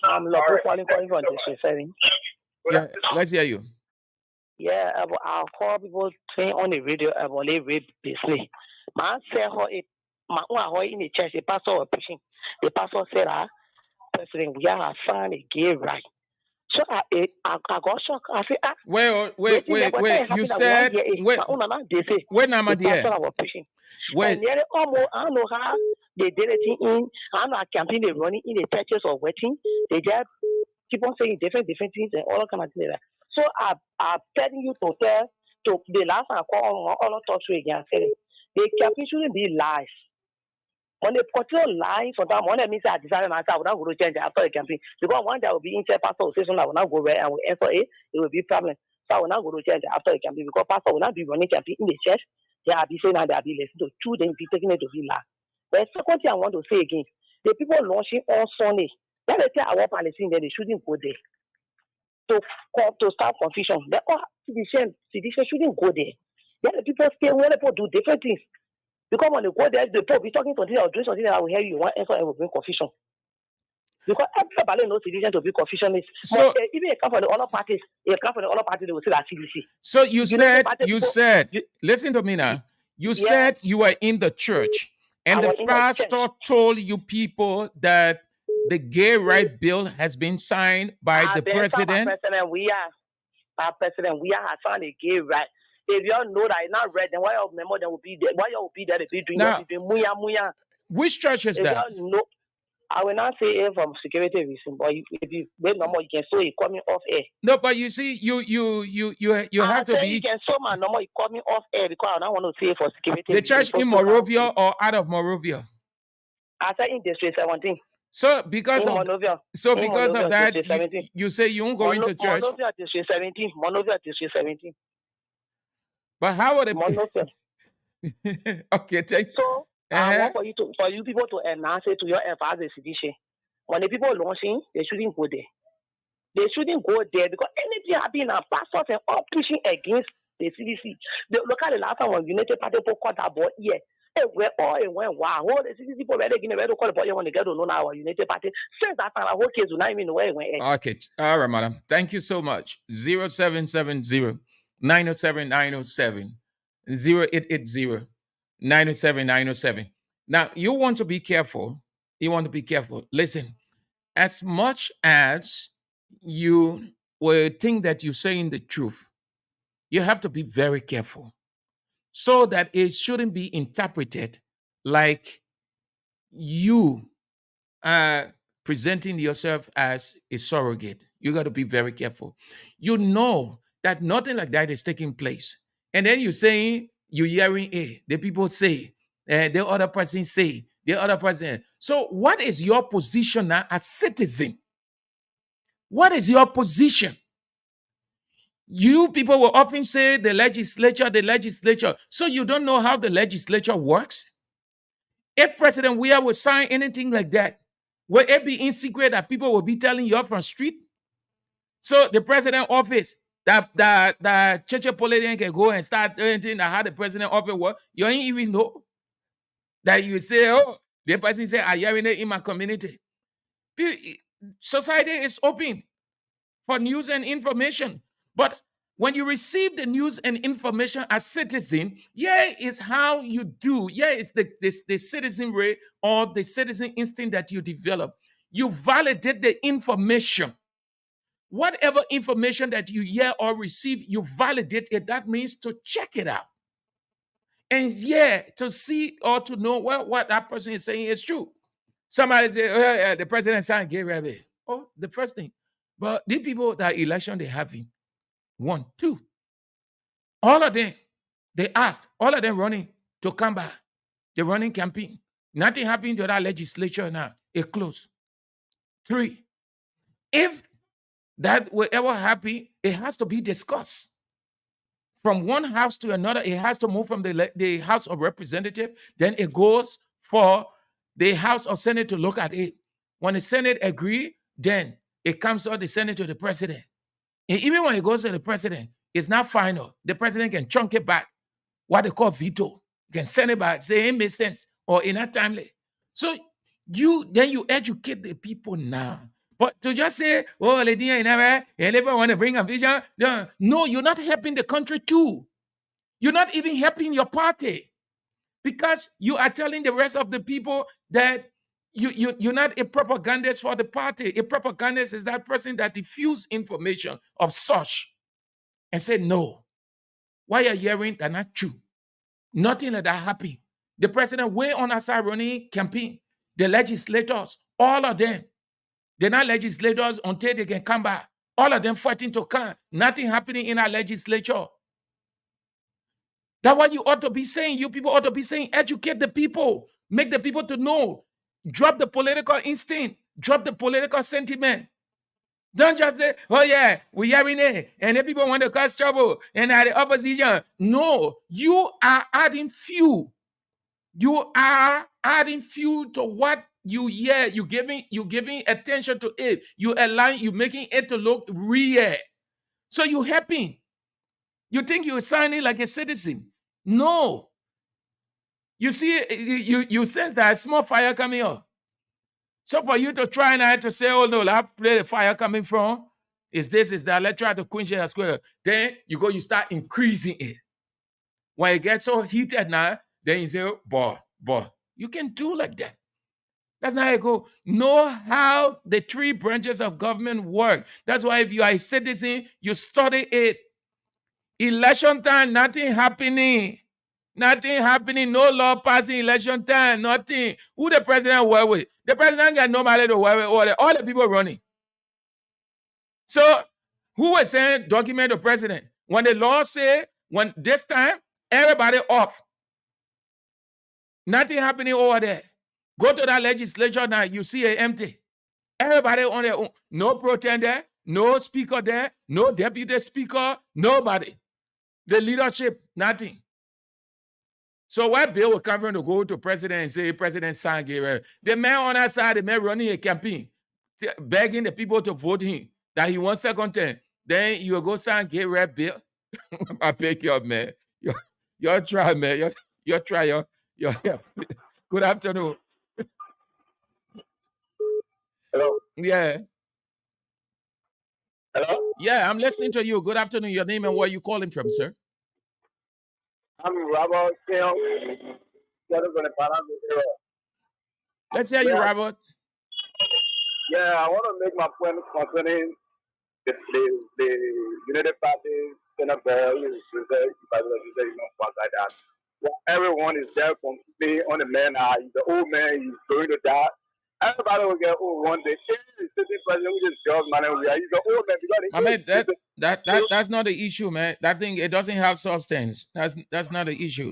I'm Lobo calling from District 7. Yeah, let's hear you. Yeah, I'll call people saying on the radio about the rape business. Man said how in the church, the pastor was preaching. The pastor said, President, we are found a gay right. So I got shocked. I said, wait. You said, wait, now, my dear. Wait. I don't know how they did it in. I don't know a campaign they running in the churches or wedding. They just keep on saying different things and all kind of things. So I'm telling you to the last time I call all talk to again. I said the campaign shouldn't be live. When they continue live, sometimes one of them I decided I will not go to change after the campaign because one day I will be inside pastor will say something I will not go where and will answer it will be a problem. So I will not go to change after the campaign because pastor will not be running campaign in the church. They are be saying that they are be listening to two, then be taking it to be live. But the second thing I want to say again, the people launching on Sunday, when they tell our Palestinians they shouldn't go there to start confusion. The sedition shouldn't go there. Then the people stay where people do different things. Because when they go there, the Pope be talking to them or doing something that I will hear you one answer and will bring confusion. Because everybody knows sedition to be confusion is. So even if it comes from the other parties, they will say that CDC. So you said, listen to me now. You said you were in the church, and the pastor told you people that the gay right bill has been signed by the president. We are signed a gay right. If you all know that it's not read, then why your member then will be there? Why you will be there? If you doing muya. Which church is that? I will not say it from security reason, but if you wait no more, you can show it coming off air. No, but you see, you have to be. You can show my number coming off air because I don't want to say it for security. The church in Monrovia or out of Monrovia? I said in District 17. So because of that, you say you won't go into church. Monrovia District 17. Monrovia District 17. But how are they? Okay, thank you. So I want for you people to announce it to your as a CDC. When the people launching, they shouldn't go there. They shouldn't go there because anything happening and pastors and all pushing against the CDC. Look at the last time when United Party people caught that boy here. Where all it went, wow, all the CDC people were getting to call the boy when they get to know our United Party. Since that time, our whole case will not even know where it went. Okay, all right, madam. Thank you so much. 0770 907 907 0880 907 907. Now, you want to be careful. Listen, as much as you will think that you're saying the truth, you have to be very careful so that it shouldn't be interpreted like you are presenting yourself as a surrogate. You got to be very careful. You know that nothing like that is taking place. And then you're saying, you're hearing the people say, the other person say, the other person. So what is your position now as citizen? What is your position? You people will often say the legislature. So you don't know how the legislature works? If President Weah would sign anything like that, will it be in secret that people will be telling you from street? So the president office, that church politician can go and start anything that how the president office work. You don't even know that you say, oh, the person say, I hearing it in my community. Society is open for news and information. But when you receive the news and information as citizen, here is how you do. Here is the citizenry or the citizen instinct that you develop. You validate the information. Whatever information that you hear or receive, you validate it. That means to check it out. And yeah, to see or to know what that person is saying is true. Somebody say, oh, yeah, the president signed gay rabbit. Oh, the first thing. But the people that election they having, 1, 2, all of them, they act, all of them running to come back. They're running campaign. Nothing happened to that legislature now. It closed. 3, if that will ever happen, it has to be discussed. From one house to another, it has to move from the House of Representatives. Then it goes for the House of Senate to look at it. When the Senate agree, then it comes to the Senate to the president. And even when it goes to the president, it's not final. The president can chunk it back, what they call veto. You can send it back, say it makes sense, or it's not timely. So you educate the people now. But to just say, oh, you never want to bring a vision. No, you're not helping the country too. You're not even helping your party, because you are telling the rest of the people that you're not a propagandist for the party. A propagandist is that person that diffuse information of such and say, no, what you're hearing, they're not true. Nothing like that happened. The president way on our side running campaign. The legislators, all of them, they're not legislators until they can come back. All of them fighting to come. Nothing happening in our legislature. That's what you ought to be saying. You people ought to be saying, educate the people. Make the people to know. Drop the political instinct. Drop the political sentiment. Don't just say, oh yeah, we're hearing it, and the people want to cause trouble, and are the opposition. No, you are adding fuel. You are adding fuel to what you hear. You giving attention to it. You making it to look real. So you helping. You think you're signing like a citizen. No. You see, you sense that a small fire coming up. So for you to try now to say, oh no, that's where the fire coming from, is this, is that, let's try to quench it as well. Then you start increasing it. When it gets so heated now, then you say, boy, you can do like that. That's not how you go. Know how the 3 branches of government work. That's why if you are a citizen, you study it. Election time, nothing happening. Nothing happening. No law passing election time. Nothing. Who the president work with? The president got nobody to work with. All the people running. So who was saying document the president? When the law say, when this time, everybody off. Nothing happening over there. Go to that legislature now, you see it empty. Everybody on their own. No pretender, no speaker there, no deputy speaker, nobody. The leadership, nothing. So what bill will come from to go to president and say, President Sangere? The man on that side, the man running a campaign, begging the people to vote him, that he wants second term. Then you will go Sangere bill. I pick you up, man. You're try, man. You're try. Good afternoon. Hello. Yeah. Hello. Yeah, I'm listening to you. Good afternoon. Your name and where you calling from, sir? I'm Robert Kim. Let's hear you, Robert. Yeah, I want to make my point concerning the United Party, Senator Bell, like that. Well, everyone is there completely on the man. He's the old man. He's going to die. Everybody will get old one day. He's the president. We just judge, man. He's the old man. I mean, that's not the issue, man. That thing, it doesn't have substance. That's not the issue.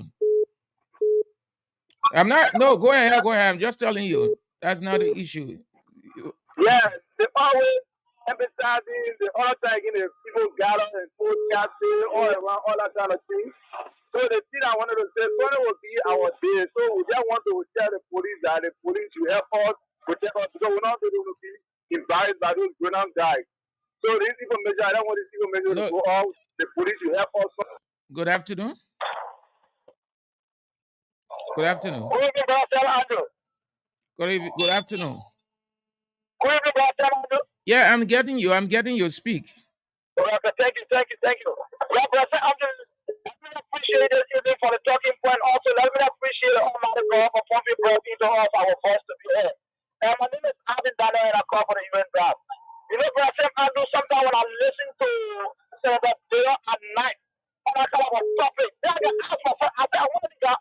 I'm not. No, go ahead. I'm just telling you. That's not the issue. Yeah, they always emphasizing the other thing, people gather and podcasting all around, all that kind of thing. So the thing I wanted to say, Sunday will be our day. So we just want to tell the police that the police will help us protect us, because we're not going to be embarrassed by those grown-up guys. So this information, I don't want this information to go out. The police will help us. Good afternoon. Good afternoon. Good evening, Brother Andrew. Good afternoon. Good evening, Brother Andrew. Yeah, I'm getting you. Speak. Okay, thank you. Yeah, Brother Andrew, let me appreciate this evening for the talking point. Also, let me appreciate the Almighty God for pumping breath into us, our voice to be heard. And my name is Adam Daniel, and I call for the UN draft. You know, Brother Andrew, sometimes when I listen to Senator Dale at night, and I come up with topic, then I get asked myself, I say, I want to go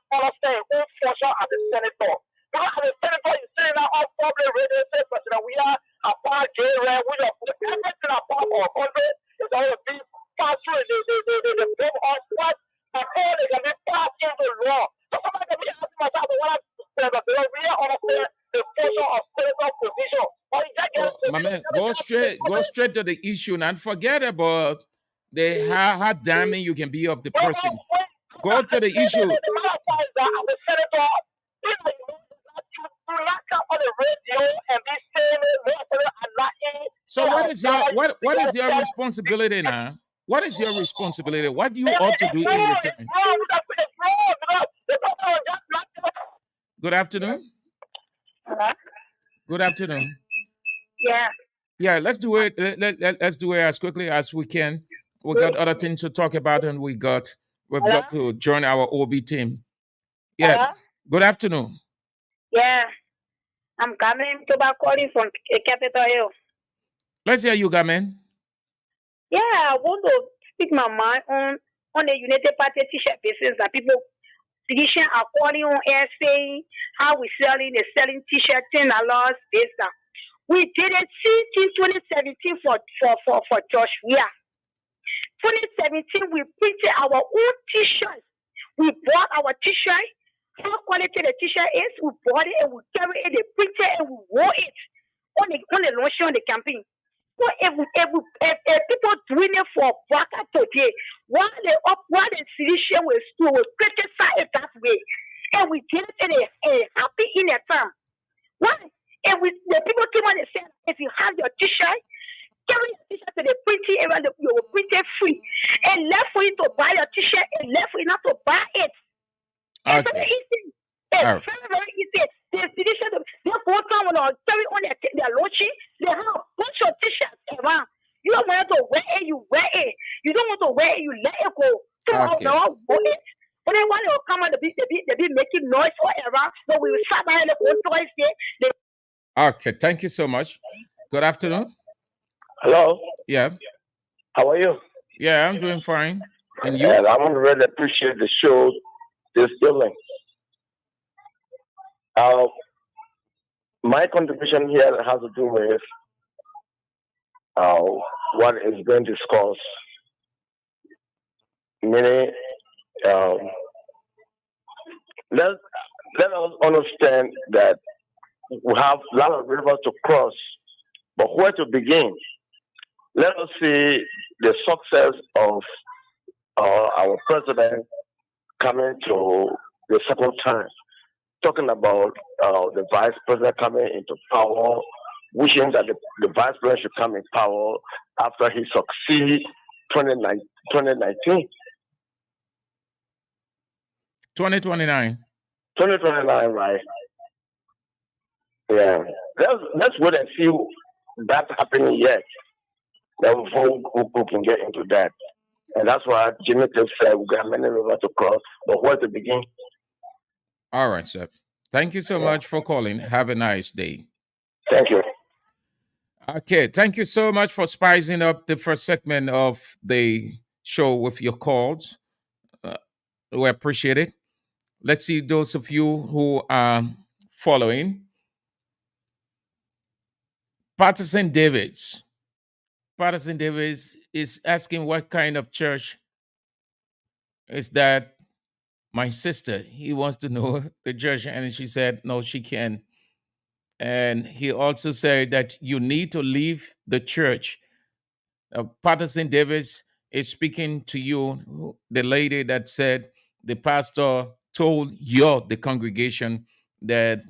Now, as a senator, you say now all public radio say, President, we are apart gay, we are everything apart our country is all to be passed through the big us what and all they can be passed into law. So somebody can be asking myself, what I'm saying, because we are understand the portion of senator position. Or you just get My man, go straight to the issue and forget about the how damning you can be of the person. Go to the issue. The matter of fact is that as a senator, you not come on the radio and be saying it, so what is your responsibility now? What is your responsibility? What do you ought to do in return? Good afternoon. Good afternoon. Yeah. Yeah, let's do it. Let's do it as quickly as we can. We got other things to talk about, and we've got to join our OB team. Yeah. Hello? Good afternoon. Yeah. I'm coming to back calling from Capitol Hill. Let's hear you, Gamen. Yeah, I want to speak my mind on the United Party t-shirt business that people physicians are calling on air saying how we selling t-shirts $10 based on. We did it since 2017 for Josh Weir. 2017 we printed our own t-shirts. We bought our t-shirt. How quality the t-shirt is, we bought it and we carried it, they printed and we wore it on the launch on the campaign. So if people doing it for Baka today, while the solution was to criticize it that way, and we did it in a happy in a term. Why? And the people came on and said, if you have your t-shirt, carry your t-shirt to the printing area, you will print it free. And left for you to buy your t-shirt and left for you not to buy it. It's very easy. It's very, very easy. The solution, they go down when carry on their launching, they have a bunch of t-shirts around. You don't want to wear it, you wear it. You don't want to wear it, you let it go. So now wear it. When they want to come out, they be making noise all around. So we will start by the own toys there. Okay, thank you so much. Good afternoon. Hello. Yeah. How are you? Yeah, I'm doing fine. And you? And I want to really appreciate the show this evening. My contribution here has to do with what is being discussed. Meaning, let us understand that we have a lot of rivers to cross, but where to begin? Let us see the success of our president coming to the second time, talking about the vice president coming into power, wishing that the vice president should come in power after he succeeds 2019. 2029. 2029, right? Yeah. Let's wait and see that happening yet. Then we can get into that. And that's why Jimmy Cliff said we got many rivers to cross, but where to begin? All right, sir. Thank you so much for calling. Have a nice day. Thank you. Okay, thank you so much for spicing up the first segment of the show with your calls. We appreciate it. Let's see those of you who are following. Patterson Davis. Patterson Davis is asking what kind of church is that my sister. He wants to know the church, and she said, no, she can't. And he also said that you need to leave the church. Patterson Davis is speaking to you, the lady that said the pastor told the congregation that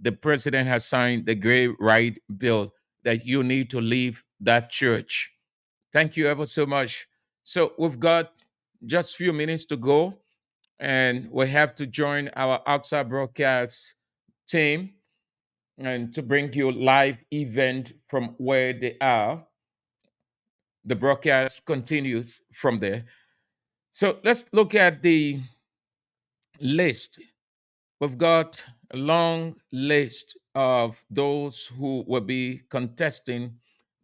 the president has signed the Gay Right Bill, that you need to leave that church. Thank you ever so much. So we've got just a few minutes to go, and we have to join our outside broadcast team and to bring you live event from where they are. The broadcast continues from there. So let's look at the list. We've got a long list of those who will be contesting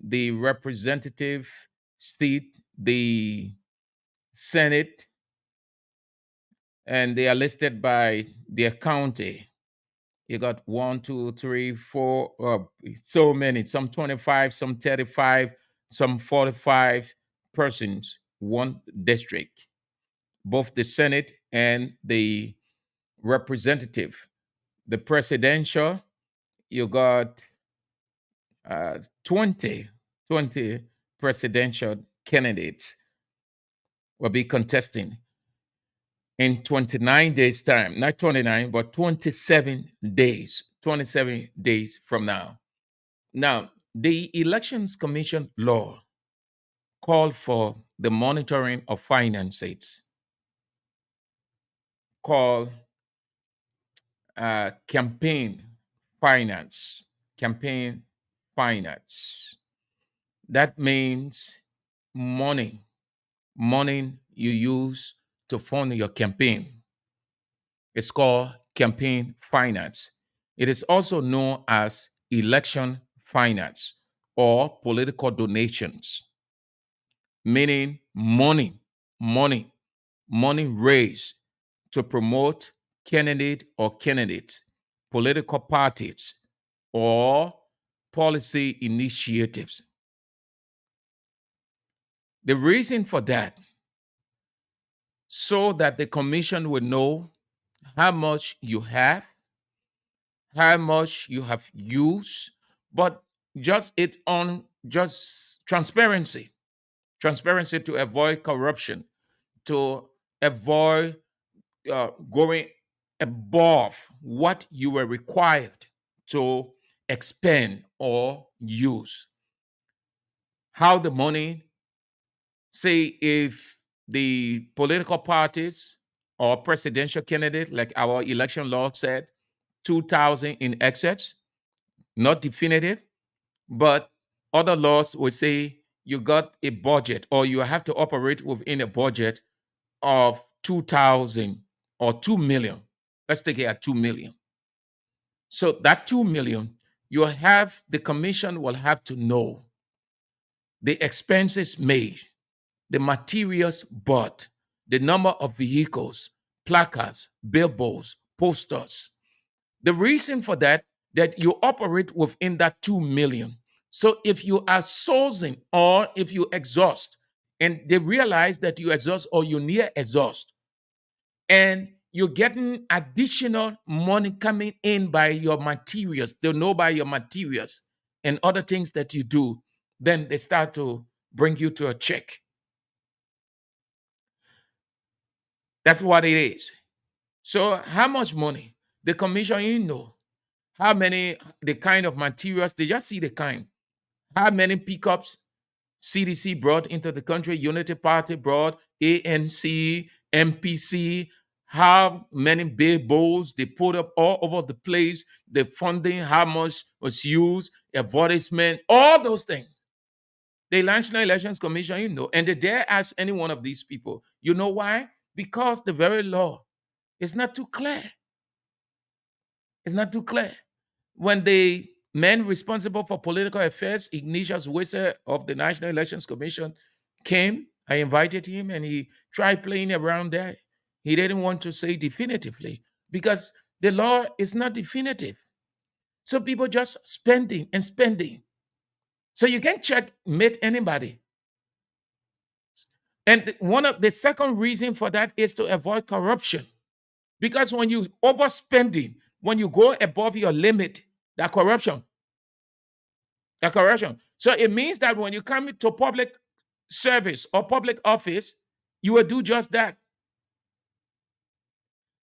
the representative seat, the Senate, and they are listed by their county. You got 1, 2, 3, 4, so many, some 25, some 35, some 45 persons, one district, both the Senate and the representative. The presidential, you got 20, 20 presidential candidates will be contesting in 29 days' time. Not 29, but 27 days. 27 days from now. Now, the Elections Commission law called for the monitoring of finances, called campaign finance. Campaign finance. That means money, money you use to fund your campaign. It's called campaign finance. It is also known as election finance or political donations, meaning money, money raised to promote candidate or candidates, political parties, or policy initiatives. The reason for that, so that the commission will know how much you have, how much you have used, but just transparency, transparency to avoid corruption, to avoid going above what you were required to expend or use. How the money, say, if the political parties or presidential candidate, like our election law said, 2,000 in excess, not definitive, but other laws will say you got a budget or you have to operate within a budget of 2,000 or 2 million. Let's take it at 2 million. So that 2 million, the commission will have to know the expenses made, the materials bought, the number of vehicles, placards, billboards, posters. The reason for that you operate within that 2 million. So if you are sourcing or if you exhaust and they realize that you exhaust or you near exhaust and you're getting additional money coming in by your materials, they'll know by your materials and other things that you do, then they start to bring you to a check. That's what it is. So how much money? The commission, how many, the kind of materials, they just see the kind. How many pickups CDC brought into the country, Unity Party brought, ANC, MPC, how many billboards they put up all over the place, the funding, how much was used, advertisement, all those things. The National Elections Commission, and they dare ask any one of these people. You know why? Because the very law is not too clear. It's not too clear. When the man responsible for political affairs, Ignatius Wisse of the National Elections Commission, came, I invited him and he tried playing around there. He didn't want to say definitively because the law is not definitive. So people just spending and spending. So you can checkmate anybody. And one of the second reason for that is to avoid corruption. Because when you overspending, when you go above your limit, that corruption. So it means that when you come to public service or public office, you will do just that.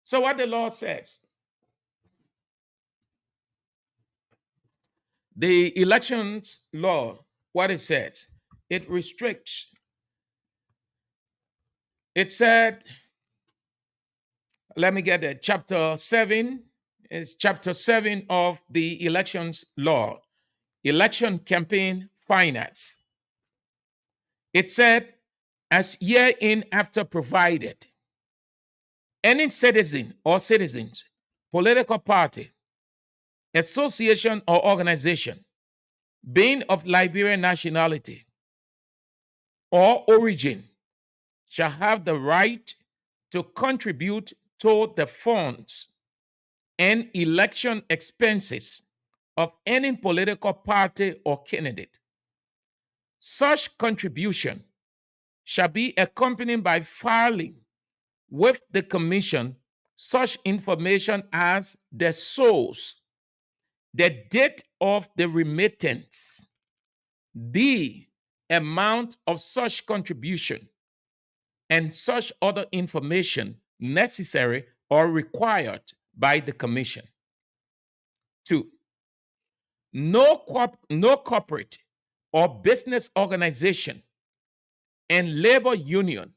So what the law says, the elections law, what it says, it restricts. It said, let me get it, chapter 7 is chapter 7 of the elections law, election campaign finance. It said, as herein after provided, any citizen or citizens, political party, association, or organization being of Liberian nationality or origin shall have the right to contribute to the funds and election expenses of any political party or candidate. Such contribution shall be accompanied by filing with the commission such information as the source, the date of the remittance, the amount of such contribution, and such other information necessary or required by the commission. 2. No corporate or business organization and labor union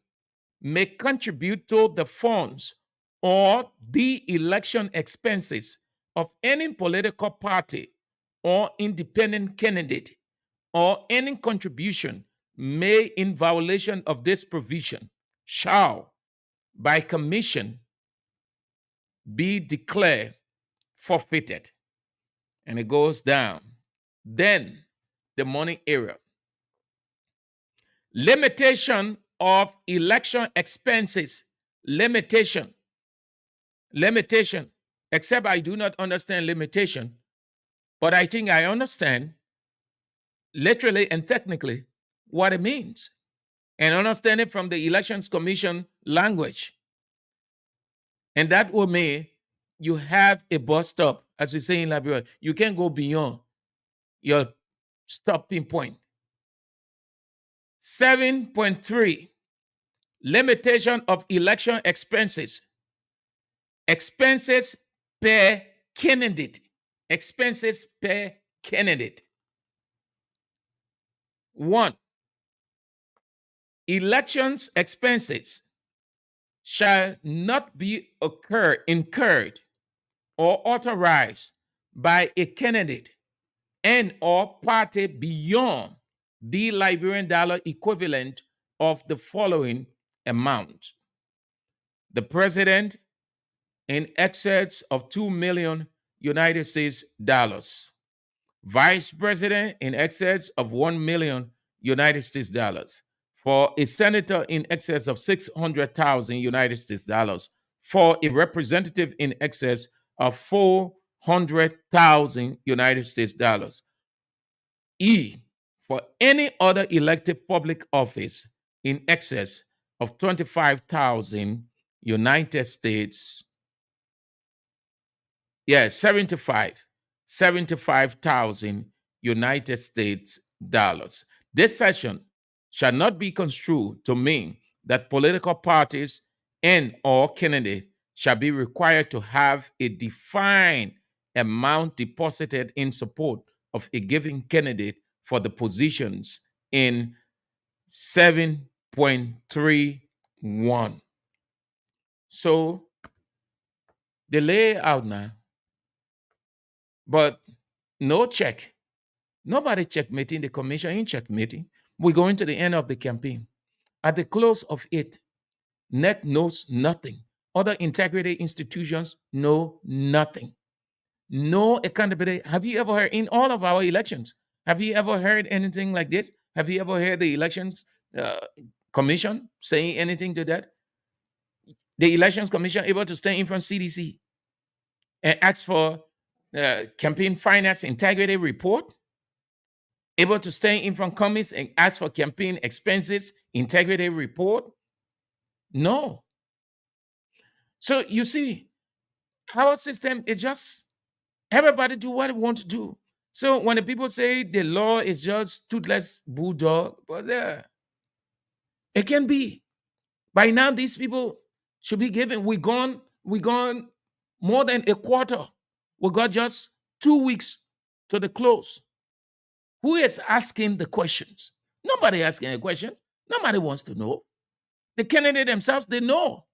may contribute to the funds or the election expenses of any political party or independent candidate, or any contribution made in violation of this provision shall, by commission, be declared forfeited. And it goes down. Then the money area. Limitation of election expenses. Limitation. Except I do not understand limitation, but I think I understand literally and technically what it means, and understand it from the Elections Commission language. And that will mean you have a bus stop, as we say in Liberia. You can't go beyond your stopping point. 7.3, limitation of election expenses. Expenses per candidate. Expenses per candidate. 1. Elections expenses shall not be incurred or authorized by a candidate and or party beyond the Liberian dollar equivalent of the following amount. The president in excess of 2 million United States dollars. Vice president in excess of 1 million United States dollars. For a senator in excess of 600,000 United States dollars. For a representative in excess of 400,000 United States dollars. E, for any other elected public office in excess of 25,000 United States. 75,000 United States dollars. This section shall not be construed to mean that political parties and or candidates shall be required to have a defined amount deposited in support of a given candidate for the positions in 7.31. So they lay out now, but no check. Nobody checkmating the commission in checkmating. We're going to the end of the campaign. At the close of it, NEC knows nothing. Other integrity institutions know nothing. No accountability. Have you ever heard in all of our elections? Have you ever heard anything like this? Have you ever heard the elections commission saying anything to that? The elections commission able to stay in front of CDC and ask for campaign finance integrity report? Able to stay in front of committees and ask for campaign expenses integrity report? No. So you see, our system is just everybody do what they want to do. So when the people say the law is just toothless bulldog, but it can be. By now, these people should be given. We gone more than a quarter. We got just 2 weeks to the close. Who is asking the questions? Nobody asking a question. Nobody wants to know. The candidate themselves, they know.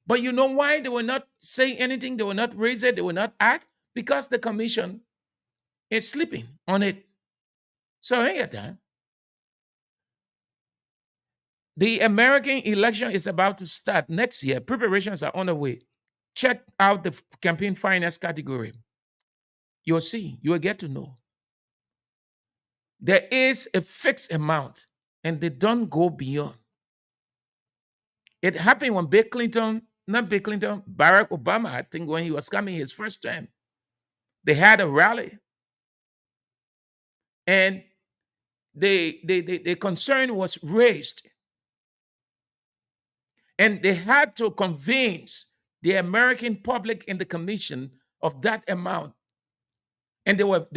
But you know why they will not say anything? They will not raise it. They will not act? Because the commission is sleeping on it. So ain't got time. The American election is about to start next year. Preparations are on the way. Check out the campaign finance category. You'll see. You will get to know. There is a fixed amount, and they don't go beyond. It happened when Bill Clinton not Bill Clinton, Barack Obama, I think when he was coming his first term, they had a rally. And the concern was raised. And they had to convince the American public and the commission of that amount. And they were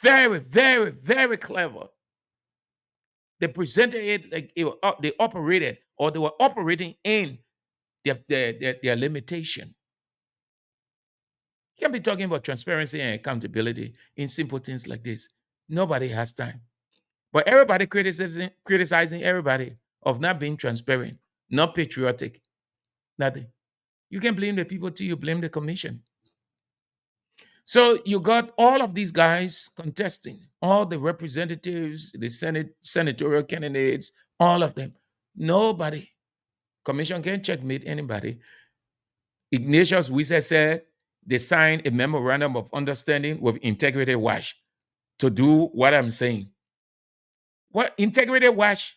very, very, very clever. They presented it like they operated, or they were operating in their limitation. You can't be talking about transparency and accountability in simple things like this. Nobody has time. But everybody criticizing everybody of not being transparent, not patriotic, nothing. You can blame the people till you blame the commission. So you got all of these guys contesting, all the representatives, the senatorial candidates, all of them. Nobody. Commission can't checkmate anybody. Ignatius Wise said they signed a memorandum of understanding with Integrity Watch to do what I'm saying. What Integrity Watch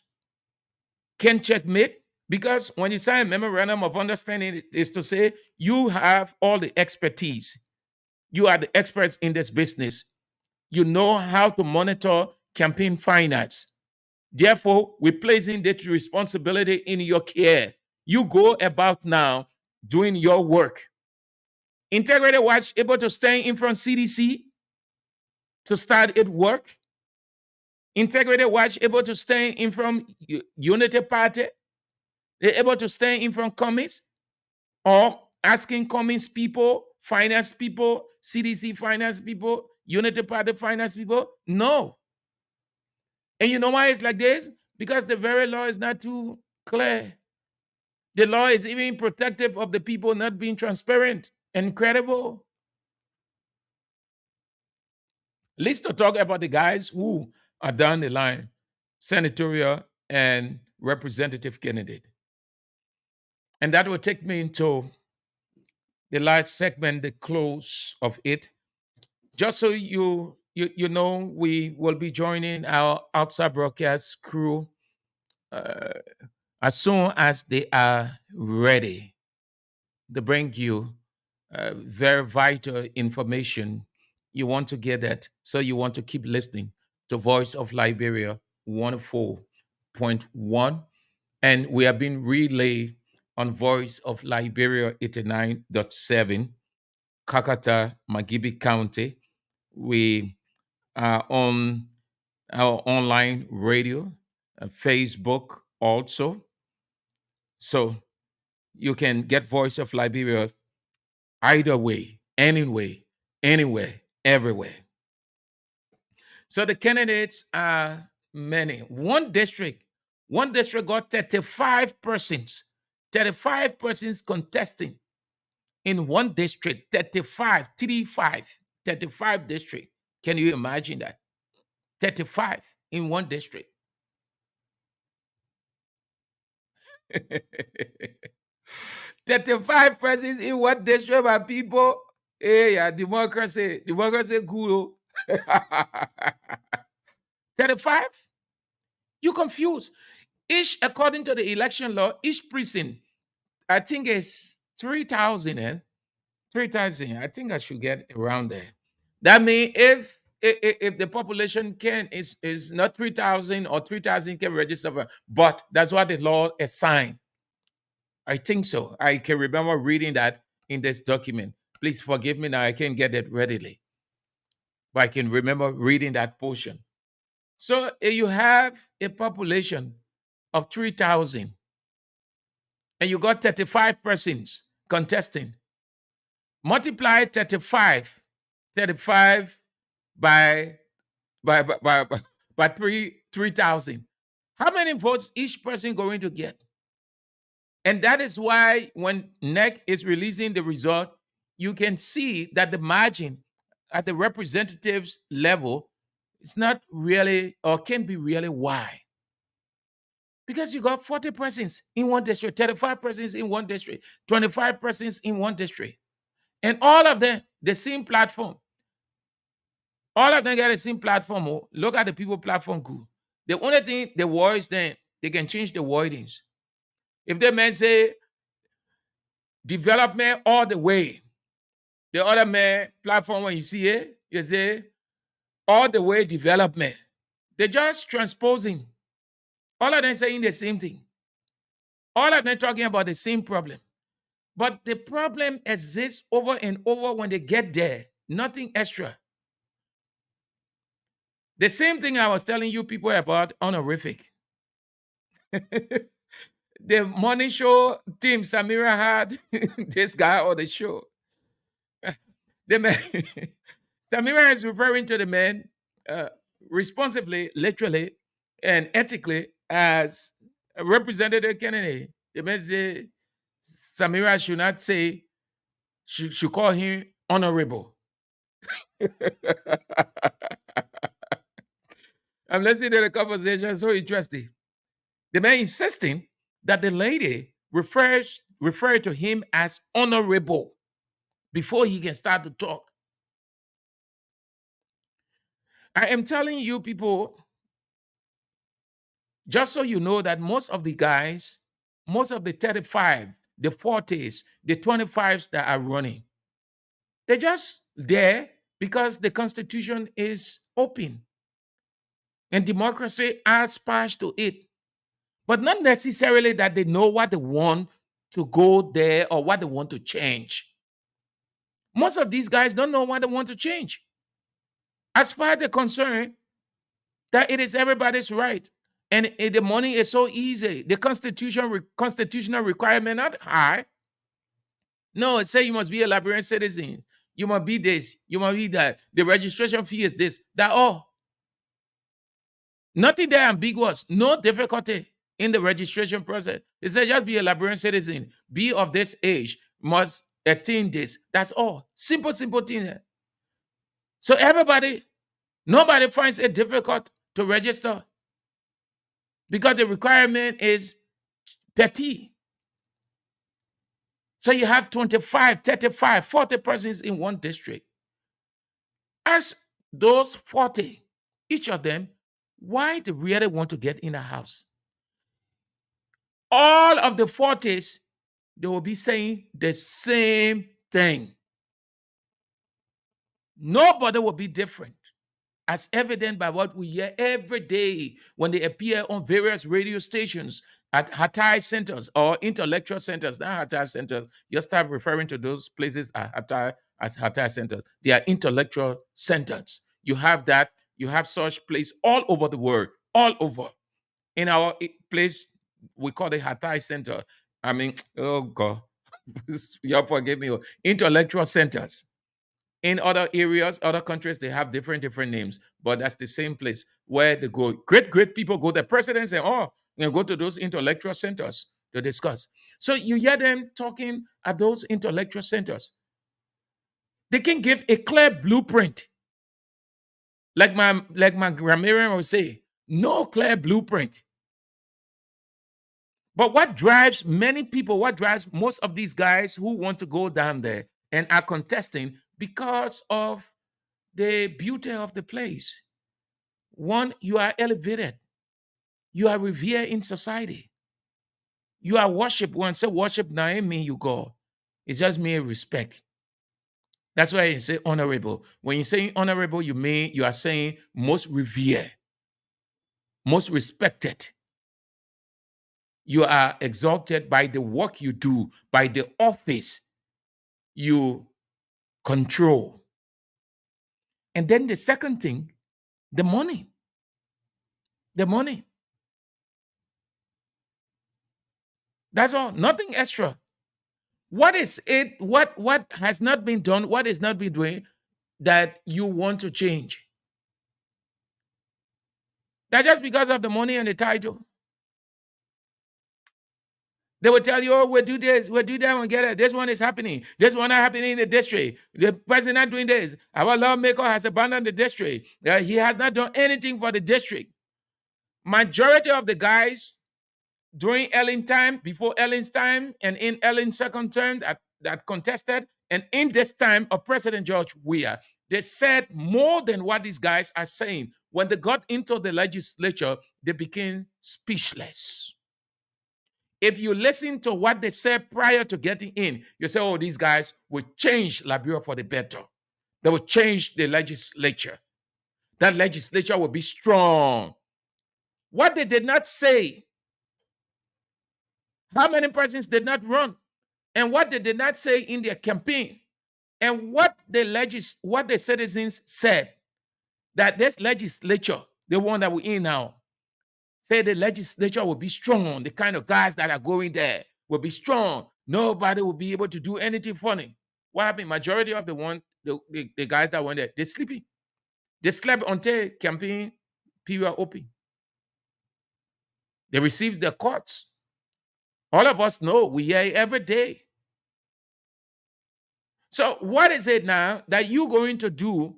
can checkmate? Because when you sign a memorandum of understanding, it is to say you have all the expertise. You are the experts in this business. You know how to monitor campaign finance. Therefore, we're placing that responsibility in your care. You go about now doing your work. Integrity Watch able to stay in front CDC to start its work. Integrity Watch able to stay in from Unity Party. They're able to stay in from commies or asking commies people, finance people, CDC finance people, Unity Party finance people. No. And you know why it's like this? Because the very law is not too clear. The law is even protective of the people not being transparent and credible. Let's to talk about the guys who are down the line, senatorial and representative candidate. And that will take me into the last segment, the close of it. Just so you know, we will be joining our outside broadcast crew as soon as they are ready to bring you very vital information. You want to get that, so you want to keep listening to Voice of Liberia 104.1, and we have been relayed on Voice of Liberia 89.7, Kakata, Magibi County. We are on our online radio, Facebook also. So you can get Voice of Liberia either way, anyway, anywhere, everywhere. So the candidates are many. One district got 35 persons, 35 persons contesting in one district, 35 district. Can you imagine that? 35 in one district. 35 persons in one district, my people. Hey, yeah, democracy good. 35? You confused. Each, according to the election law, each precinct, I think is 3,000, 3,000. I think I should get around there. That means if the population is not 3,000 or 3,000 can register, but that's what the law assigned. I think so. I can remember reading that in this document. Please forgive me now. I can't get it readily, but I can remember reading that portion. So you have a population of 3,000, and you got 35 persons contesting. Multiply 35 by 3,000. How many votes each person going to get? And that is why when NEC is releasing the result, you can see that the margin at the representatives level is not really, or can be really wide. Because you got 40 persons in one district, 35 persons in one district, 25 persons in one district. And all of them, the same platform. All of them get the same platform. Oh, look at the people platform good. The only thing, the words then, they can change the wordings. If the man say, development all the way. The other man platform, when you see it, you say all the way development. They're just transposing. All of them saying the same thing. All of them talking about the same problem. But the problem exists over and over when they get there. Nothing extra. The same thing I was telling you people about honorific. The morning show team Samira had this guy on the show. The man, Samira is referring to the man responsibly, literally, and ethically as a representative candidate. The man say Samira should not say, should call him honorable. I'm listening to the conversation, so interesting. The man insisting that the lady refer to him as honorable before he can start to talk. I am telling you people, just so you know, that most of the guys, most of the 35, the 40s, the 25s that are running, they're just there because the Constitution is open and democracy adds patch to it. But not necessarily that they know what they want to go there or what they want to change. Most of these guys don't know what they want to change. As far as they're concerned, that it is everybody's right. And the money is so easy. The constitutional requirement not high. No, it say you must be a Liberian citizen. You must be this. You must be that. The registration fee is this. That all. Nothing there ambiguous. No difficulty in the registration process. It says just be a Liberian citizen. Be of this age. Must attain this. That's all. Simple thing. So nobody finds it difficult to register because the requirement is petty. So you have 25, 35, 40 persons in one district. Ask those 40, each of them, why they really want to get in a house. All of the 40s, they will be saying the same thing. Nobody will be different, as evident by what we hear every day when they appear on various radio stations at Hatay centers or intellectual centers. Not Hatay centers. Just start referring to those places at Hatay as Hatay centers. They are intellectual centers. You have that. You have such place all over the world, all over. In our place, we call it Hatay Center. I mean, oh God, y'all forgive me. Intellectual centers. In other areas, other countries, they have different names, but that's the same place where they go. Great people go. The president say, oh, go to those intellectual centers to discuss. So you hear them talking at those intellectual centers. They can give a clear blueprint. Like my grammarian would say, no clear blueprint. But what drives many people, what drives most of these guys who want to go down there and are contesting because of the beauty of the place. One, you are elevated. You are revered in society. You are worshipped. When say worship, now it mean you go. It just mean respect. That's why you say honorable. When you say honorable, you are saying most revered, most respected. You are exalted by the work you do, by the office you control. And then the second thing, the money. The money. That's all. Nothing extra. What is it? What has not been done? What is not been doing that you want to change? That's just because of the money and the title. They will tell you, oh, we'll do this, we'll do that, we'll get it. This one is happening. This one not happening in the district. The person not doing this. Our lawmaker has abandoned the district. He has not done anything for the district. Majority of the guys during Ellen time, before Ellen's time, and in Ellen's second term that contested, and in this time of President George Weah, they said more than what these guys are saying. When they got into the legislature, they became speechless. if you listen to what they said prior to getting in, you say, oh, these guys will change Liberia for the better. They will change the legislature. That legislature will be strong. What they did not say, how many persons did not run, and what they did not say in their campaign, and what the citizens said, that this legislature, the one that we're in now, say the legislature will be strong. The kind of guys that are going there will be strong. Nobody will be able to do anything funny. What happened? Majority of the guys that went there, they're sleeping. They slept until campaign period open. They received their courts. All of us know, we hear it every day. So what is it now that you're going to do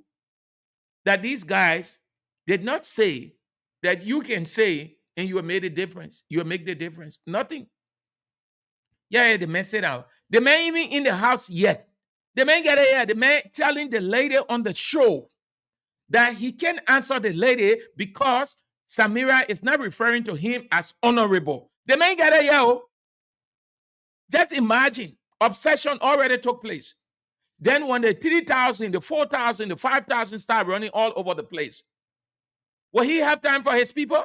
that these guys did not say that you can say and you have made a difference? You will make the difference. Nothing. Yeah, the man said out. The man even in the house yet. The man get here. The man telling the lady on the show that he can answer the lady because Samira is not referring to him as honorable. The man got here. Just imagine, obsession already took place. Then when the 3,000, the 4,000, the 5,000 start running all over the place, will he have time for his people?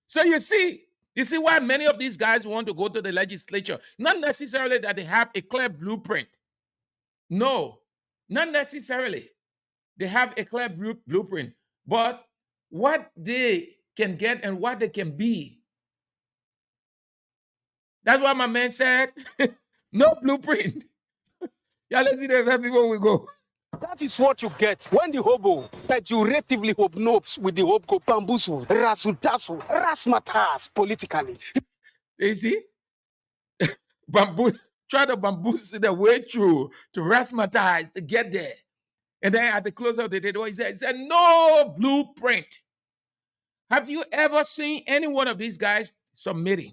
So you see why many of these guys want to go to the legislature. Not necessarily that they have a clear blueprint. No, not necessarily. They have a clear blueprint. But what they can get and what they can be. That's what my man said. No blueprint. Yeah, let's see the before we go. That is what you get when the hobo pejoratively hobnobs with the hobo bambusu, rasutasu, rasmatas politically. You see? Try to bamboozle the way through to rasmatize to get there. And then at the close of the day, he said, no blueprint. Have you ever seen any one of these guys submitting?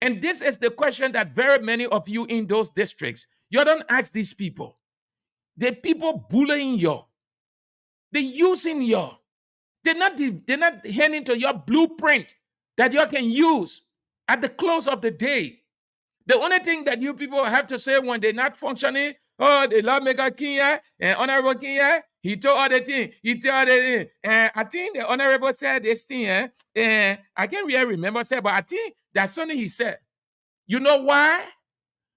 And this is the question that very many of you in those districts, you don't ask these people. The people bullying you. They're using you. They're not handing to your blueprint that you can use at the close of the day. The only thing that you people have to say when they're not functioning, oh, the lawmaker Kenya and Honorable Kenya, he told all the thing. He told all the thing. And I think the Honorable said this thing, and I can't really remember, but I think that's something he said. You know why?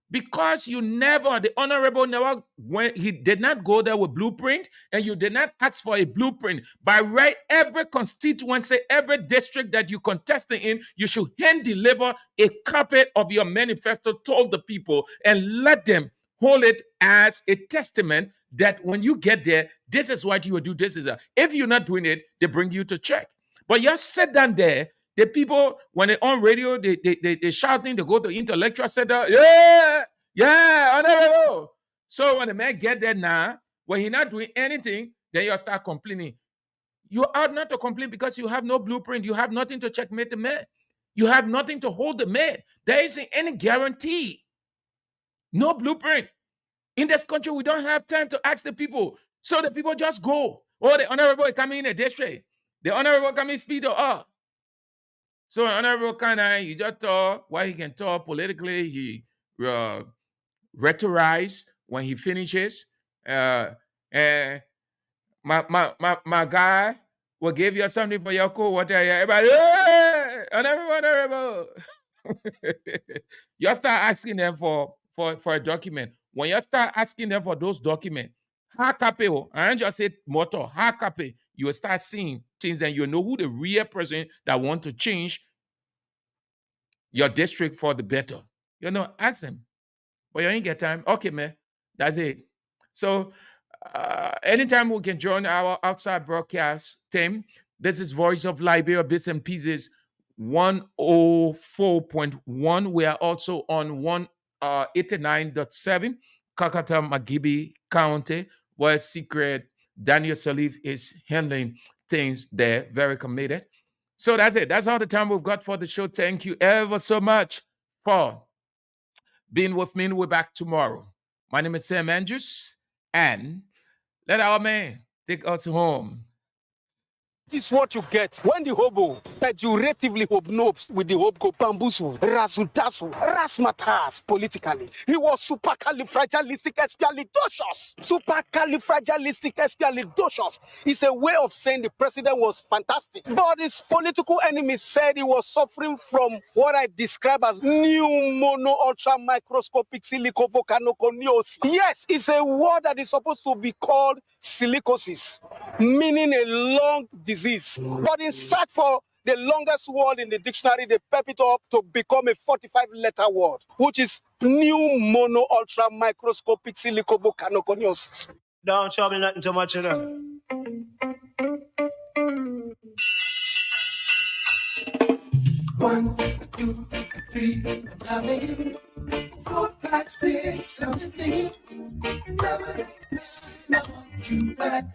Because the Honorable never went, he did not go there with blueprint, and you did not ask for a blueprint. By right, every constituency, every district that you contesting in, you should hand deliver a copy of your manifesto to the people and let them hold it as a testament that when you get there, this is what you will do. If you're not doing it, they bring you to check. But you sit down there. The people, when they're on radio, they shouting, they go to intellectual center, yeah, honorable. So when the man get there now, when he's not doing anything, then you start complaining. You ought not to complain because you have no blueprint. You have nothing to checkmate the man. You have nothing to hold the man. There isn't any guarantee. No blueprint. In this country, we don't have time to ask the people. So the people just go. Oh, the honorable is coming in the district. The honorable coming speed to us. So Honorable Kana, he just talk what he can talk politically. He rhetorize when he finishes. And my guy will give you something for your cool water. Everybody, hey, honorable. You start asking them for a document. When you start asking them for those documents, hard copy, I don't just say motor, hard copy, you will start seeing things and you know who the real person that want to change your district for the better. Ask them. But you ain't get time. Okay, man. That's it. So anytime we can join our outside broadcast team, this is Voice of Liberia, Bits and Pieces 104.1. We are also on 189.7, Kakata Magibi County, where Secret Daniel Salif is handling things there, very committed. So that's it. That's all the time we've got for the show. Thank you ever so much for being with me. We're back tomorrow. My name is Sam Andrews, and let our man take us home. This is what you get when the hobo pejoratively hobnobs with the hope go bamboozle, razutasu, rasmatas politically. He was supercalifragilisticexpialidocious. Supercalifragilisticexpialidocious is a way of saying the president was fantastic. But his political enemies said he was suffering from what I describe as new mono ultra microscopic silicovolcanoconiosis. Yes, it's a word that is supposed to be called silicosis, meaning a lung disease. But in search for the longest word in the dictionary, they pep it up to become a 45-letter word, which is new mono ultra microscopic silicovolcanoconiosis. Don't trouble nothing too much, you know. 1, 2, 3, loving you. 4, 5, 6, 7, 8, 9, I want you back.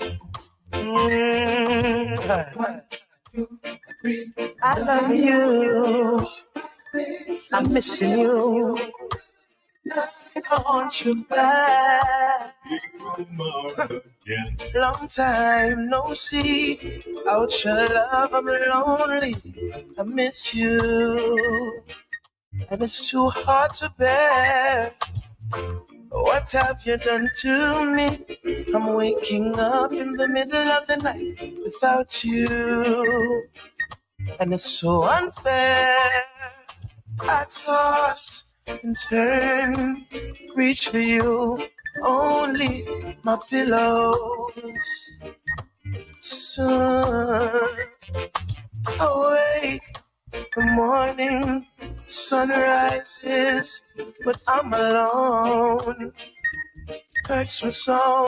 1, 2, 3, I love you. 6, I'm missing you. I want you back. Long time no see. Out your love, I'm lonely. I miss you. And it's too hard to bear. What have you done to me? I'm waking up in the middle of the night without you. And it's so unfair. I toss and turn, reach for you, only my pillows. Soon, awake, the morning sun rises, but I'm alone. Hurts me so.